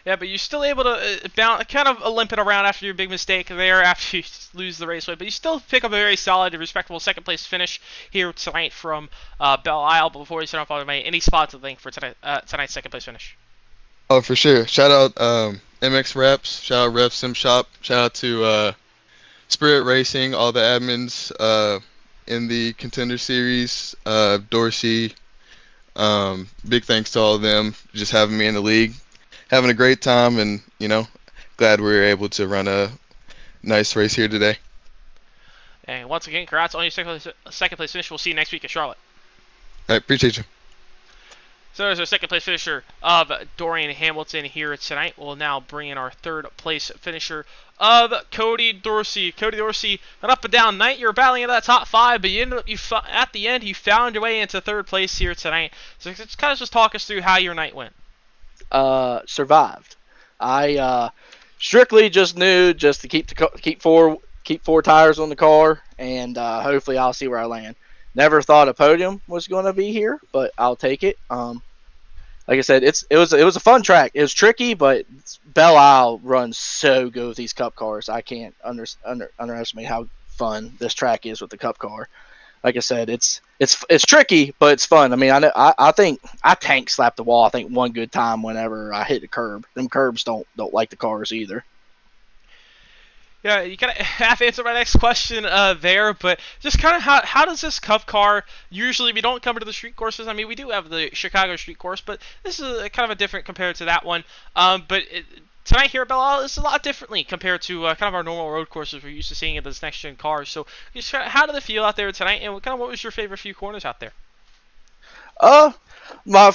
Yeah, but you're still able to kind of limp it around after your big mistake there, after you lose the raceway. But you still pick up a very solid and respectable second place finish here tonight from Belle Isle. But before you start off, I'll make any spots to thank for tonight's second place finish. Oh, for sure. Shout out MX Reps. Shout out Rev Sim Shop. Shout out to Spirit Racing, all the admins in the Contender series. Dorsey. Big thanks to all of them just having me in the league. Having a great time, and glad we were able to run a nice race here today. And once again, congrats on your second place finish. We'll see you next week at Charlotte. All right, appreciate you. So there's our second place finisher of Dorian Hamilton here tonight. We'll now bring in our third place finisher of Cody Dorsey. Cody Dorsey, an up and down night. You were battling in that top 5, but at the end you found your way into third place here tonight. So just talk us through how your night went. Survived. I strictly just knew just to keep 4 tires on the car, and hopefully I'll see where I land. Never thought a podium was going to be here, but I'll take it. Like I said, it was a fun track. It was tricky, but Belle Isle runs so good with these Cup cars. I can't underestimate how fun this track is with the Cup car. Like I said, it's tricky, but it's fun. I mean, I think I tank slapped the wall. I think one good time whenever I hit the curb. Them curbs don't like the cars either. Yeah, you kind of half answered my next question there, but just kind of how does this Cup car usually, we don't come to the street courses. I mean, we do have the Chicago street course, but this is kind of a different compared to that one. Tonight here at Belle Isle, it's a lot differently compared to kind of our normal road courses we're used to seeing in those next-gen cars. So just how did it feel out there tonight, and what was your favorite few corners out there? My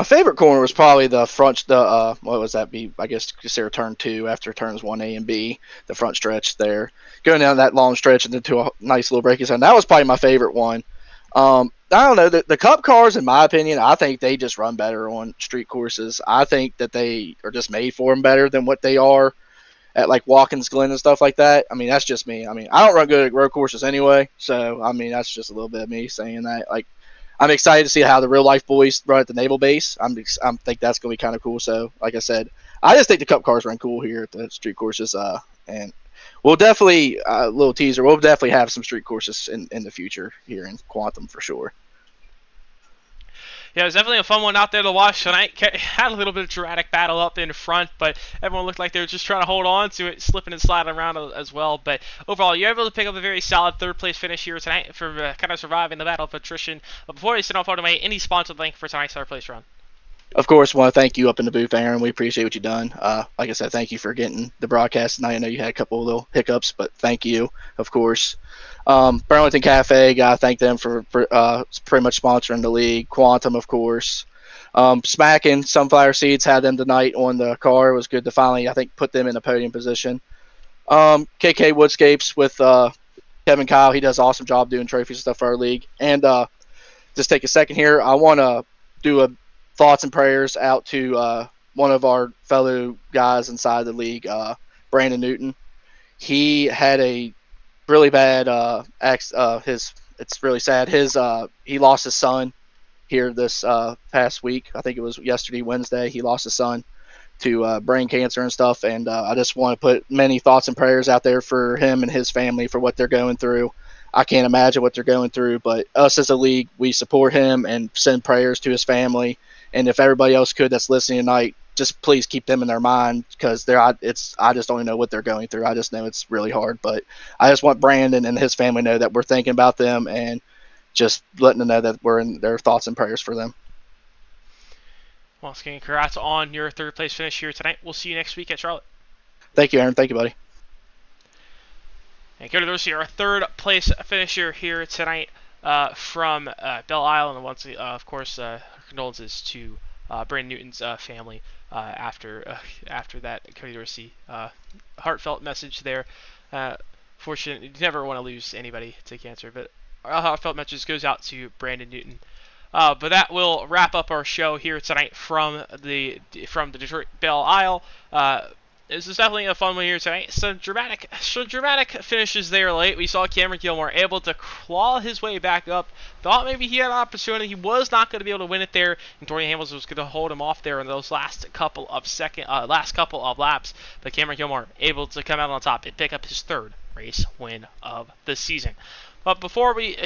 favorite corner was probably the front. What was that be? I guess consider turn 2 after turns 1A and B. The front stretch there, going down that long stretch and into a nice little braking zone. That was probably my favorite one. I don't know. The Cup cars, in my opinion, I think they just run better on street courses. I think that they are just made for them better than what they are at like Watkins Glen and stuff like that. I mean, that's just me. I mean, I don't run good at road courses anyway, so I mean, that's just a little bit of me saying that. Like, I'm excited to see how the real life boys run at the Naval Base. I think that's gonna be kind of cool. So, like I said, I just think the Cup cars run cool here at the street courses. And we'll definitely little teaser. We'll definitely have some street courses in the future here in Quantum for sure. Yeah, it was definitely a fun one out there to watch tonight. Had a little bit of dramatic battle up in front, but everyone looked like they were just trying to hold on to it, slipping and sliding around as well. But overall, you're able to pick up a very solid third place finish here tonight for kind of surviving the battle of attrition. But before you send off automate, any sponsor link for tonight's third place run? Of course, want to thank you up in the booth, Aaron. We appreciate what you've done. Like I said, thank you for getting the broadcast tonight. I know you had a couple of little hiccups, but thank you, of course. Burlington Cafe, gotta thank them for pretty much sponsoring the league. Quantum, of course. Smacking Sunflower Seeds had them tonight on the car. It was good to finally, I think, put them in a podium position. KK Woodscapes with Kevin Kyle. He does an awesome job doing trophies and stuff for our league. And just take a second here. I want to do a thoughts and prayers out to one of our fellow guys inside the league, Brandon Newton. He had a really bad it's really sad. He lost his son here this past week. I think it was yesterday, Wednesday. He lost his son to brain cancer and stuff. And I just want to put many thoughts and prayers out there for him and his family for what they're going through. I can't imagine what they're going through, but us as a league, we support him and send prayers to his family. And if everybody else could that's listening tonight, just please keep them in their mind, because I just don't even know what they're going through. I just know it's really hard. But I just want Brandon and his family to know that we're thinking about them and just letting them know that we're in their thoughts and prayers for them. Once again, congrats on your third place finish here tonight. We'll see you next week at Charlotte. Thank you, Aaron. Thank you, buddy. And go to those here, our third place finisher here tonight from Belle Isle, and once of course condolences to Brandon Newton's family after that Cody Dorsey heartfelt message there. Fortunately, you never want to lose anybody to cancer, but our heartfelt message goes out to Brandon Newton. But that will wrap up our show here tonight from the Detroit Belle Isle. This is definitely a fun one here tonight. Some dramatic finishes there late. We saw Cameron Gilmore able to claw his way back up. Thought maybe he had an opportunity. He was not going to be able to win it there, and Dorian Hamilton was going to hold him off there in those last couple of laps. But Cameron Gilmore able to come out on top and pick up his third race win of the season. But before we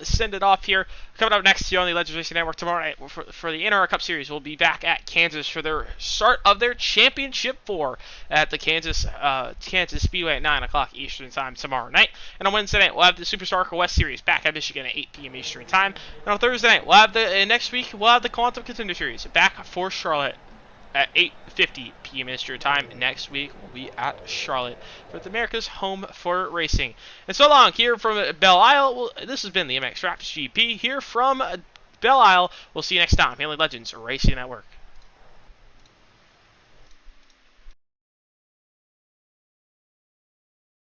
send it off here, coming up next here on the Legends Racing Network tomorrow night for the NRR Cup Series, we'll be back at Kansas for their start of their championship 4 at the Kansas Speedway at 9 o'clock Eastern Time tomorrow night. And on Wednesday night, we'll have the Superstar Car West Series back at Michigan at 8 p.m. Eastern Time. And on Thursday night, we'll have next week we'll have the Quantum Contender Series back for Charlotte at 8:50 p.m. Eastern Time. Next week, we'll be at Charlotte for America's home for racing. And so long here from Belle Isle. This has been the MX Raps GP here from Belle Isle. We'll see you next time. Mainly Legends Racing Network.